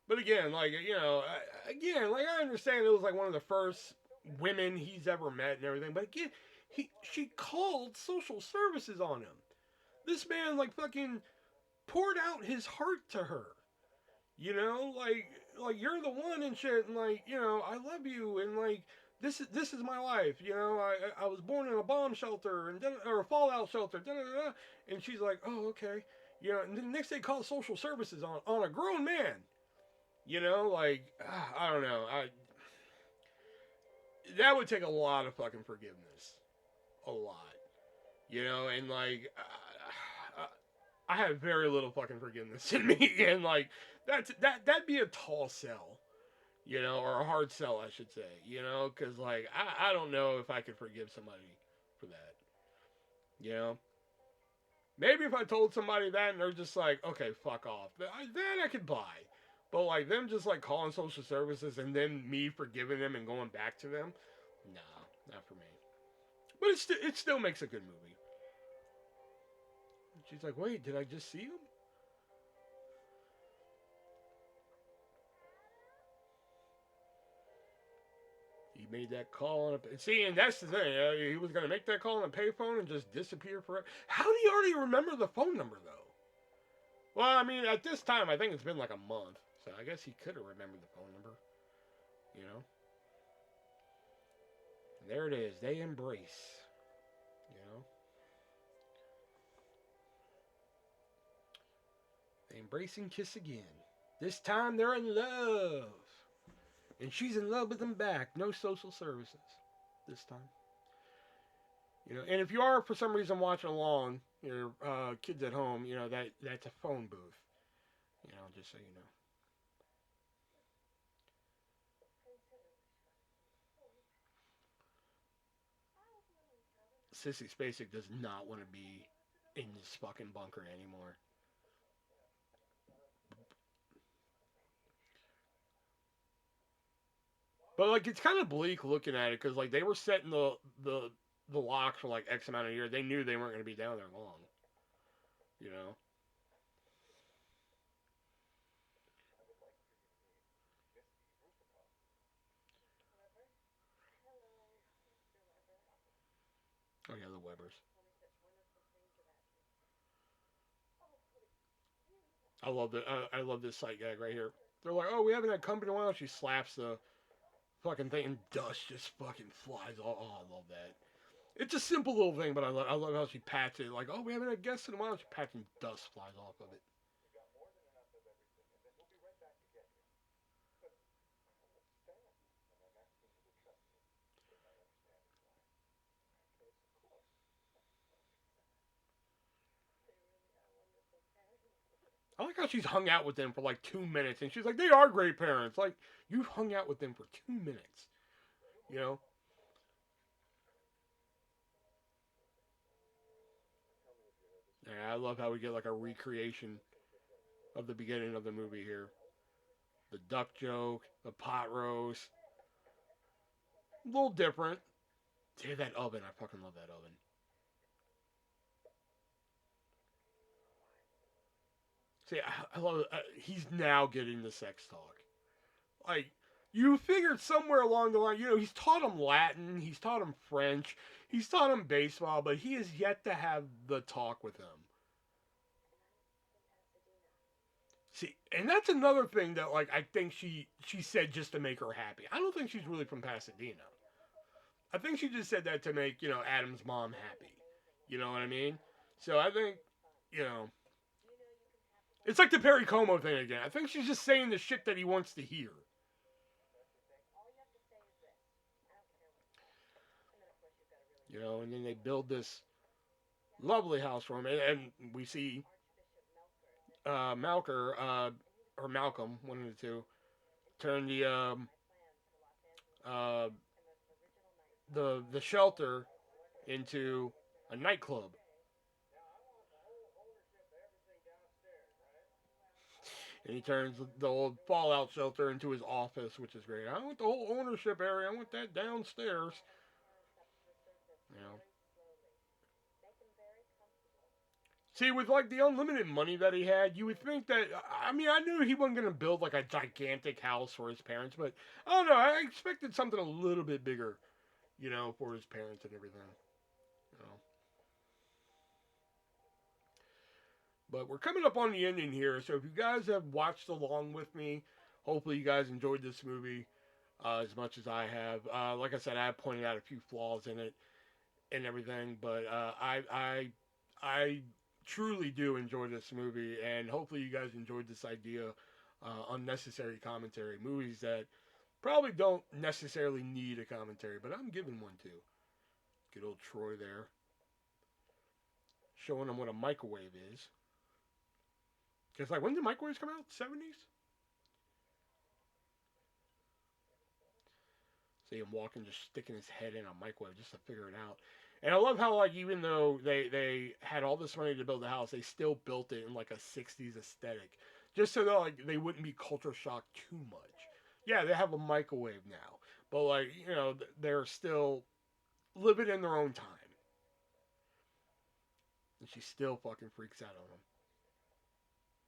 But again, like again, like I understand it was like one of the first women he's ever met and everything. But again, she called social services on him. This man like fucking poured out his heart to her. Like you're the one and shit, and like I love you, and like this is my life. I was born in a bomb shelter or a fallout shelter. Da, da, da, da. And she's like, oh okay. And the next day call social services on a grown man. Like I don't know. That would take a lot of fucking forgiveness, a lot. And like I have very little fucking forgiveness in me, and like that'd be a tall sell, or a hard sell, I should say, because like I don't know if I could forgive somebody for that, you know. Maybe if I told somebody that and they're just like, okay, fuck off, that I could buy. But like them just like calling social services and then me forgiving them and going back to them, nah, not for me. But it still makes a good movie. She's like, wait, did I just see him? He made that call on a see, and that's the thing. He was gonna make that call on a payphone and just disappear forever. How do you already remember the phone number though? Well, I mean, at this time, I think it's been like a month, so I guess he could have remembered the phone number. You know, and there it is. They embrace. You know, they embrace and kiss again. This time they're in love, and she's in love with him back. No social services this time. And if you are for some reason watching along, your kids at home, that's a phone booth. Just so you know. Sissy Spacek does not want to be in this fucking bunker anymore. But like, it's kind of bleak looking at it because like they were setting the lock for like X amount of years. They knew they weren't going to be down there long. You know. Oh yeah, the Webbers. I love this sight gag right here. They're like, oh, we haven't had company in a while. She slaps the fucking thing and dust just fucking flies. Oh, I love that. It's a simple little thing, but I love how she pats it. Like, oh, we haven't had guests in a while. She pats and dust flies off of it. I like how she's hung out with them for like 2 minutes, and she's like, they are great parents. Like, you've hung out with them for 2 minutes, you know? Yeah, I love how we get like a recreation of the beginning of the movie here. The duck joke, the pot roast. A little different. Yeah, that oven. I fucking love that oven. See, I love it. He's now getting the sex talk. Like, you figured somewhere along the line, he's taught him Latin, he's taught him French, he's taught him baseball, but he has yet to have the talk with him. See, and that's another thing that like I think she said just to make her happy. I don't think she's really from Pasadena. I think she just said that to make Adam's mom happy. You know what I mean? So I think you know it's like the Perry Como thing again. I think she's just saying the shit that he wants to hear. you know, and then they build this lovely house for him, and we see Malker or Malcolm, one of the two, turn uh, the shelter into a nightclub. And he turns the old Fallout shelter into his office, which is great. I want the whole ownership area. I want that downstairs. You know. See, with like the unlimited money that he had, you would think that. I mean, I knew he wasn't going to build like a gigantic house for his parents, but I don't know. I expected something a little bit bigger, you know, for his parents and everything. You know. But we're coming up on the ending here, so if you guys have watched along with me, hopefully you guys enjoyed this movie as much as I have. Like I said, I have pointed out a few flaws in it and everything, but I truly do enjoy this movie, and hopefully you guys enjoyed this idea. Unnecessary commentary, movies that probably don't necessarily need a commentary, but I'm giving one too. Good old Troy there, showing them what a microwave is. Because like when did microwaves come out? 70s. See him walking, just sticking his head in a microwave just to figure it out. And I love how like even though they had all this money to build the house, they still built it in like a '60s aesthetic, just so that like they wouldn't be culture shocked too much. Yeah, they have a microwave now, but like you know they're still living in their own time, and she still fucking freaks out on him.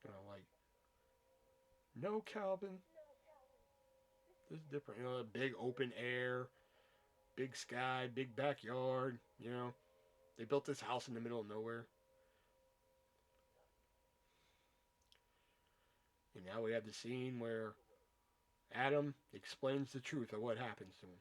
You know, like no Calvin, this is different. You know, big open air, big sky, big backyard. You know, they built this house in the middle of nowhere. And now we have the scene where Adam explains the truth of what happens to him.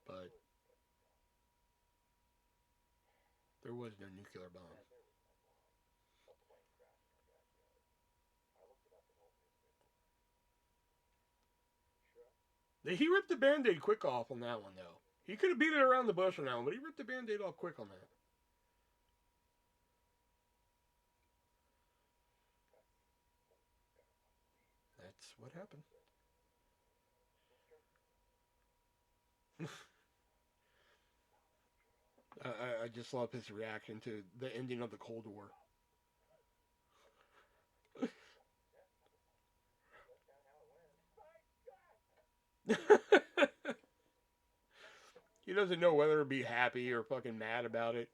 But there was no nuclear bomb. He ripped the band aid quick off on that one, though. He could have beat it around the bush on that one, but he ripped the band aid off quick on that. That's what happened. I just love his reaction to the ending of the Cold War. He doesn't know whether to be happy or fucking mad about it.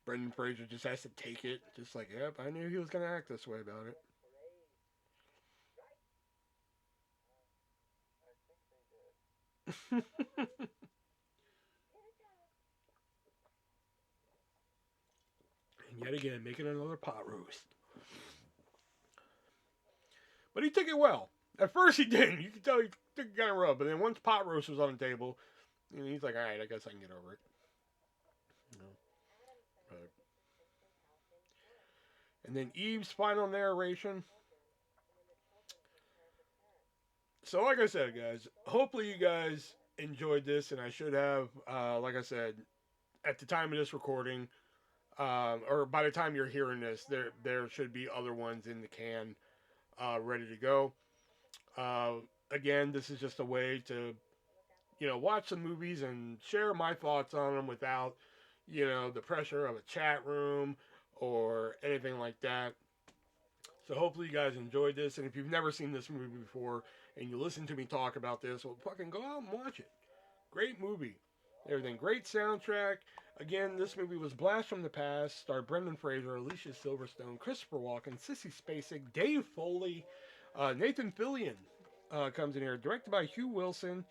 Brendan Fraser just has to take it. Just like, yep, I knew he was going to act this way about it. And yet again, making another pot roast. But he took it well. At first he didn't. You could tell he took it kind of rough. But then once pot roast was on the table, he's like, all right, I guess I can get over it. You know, but, and then Eve's final narration. So, like I said, guys, hopefully you guys enjoyed this, and I should have, like I said, at the time of this recording, or by the time you're hearing this, there should be other ones in the can ready to go. Uh, Again, this is just a way to watch some movies and share my thoughts on them without the pressure of a chat room or anything like that. So hopefully you guys enjoyed this, and if you've never seen this movie before and you listen to me talk about this, well, fucking go out and watch it. Great movie. Everything. Great soundtrack. Again, this movie was Blast from the Past. Starred Brendan Fraser, Alicia Silverstone, Christopher Walken, Sissy Spacek, Dave Foley, Nathan Fillion comes in here. Directed by Hugh Wilson.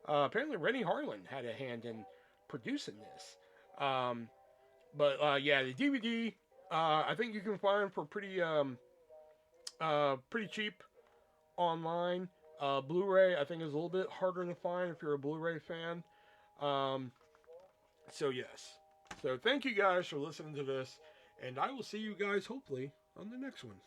Apparently, Rennie Harlan had a hand in producing this. But yeah, the DVD I think you can find for pretty cheap online. Blu-ray I think is a little bit harder to find if you're a Blu-ray fan. Um, so yes. So thank you guys for listening to this, and I will see you guys hopefully on the next one.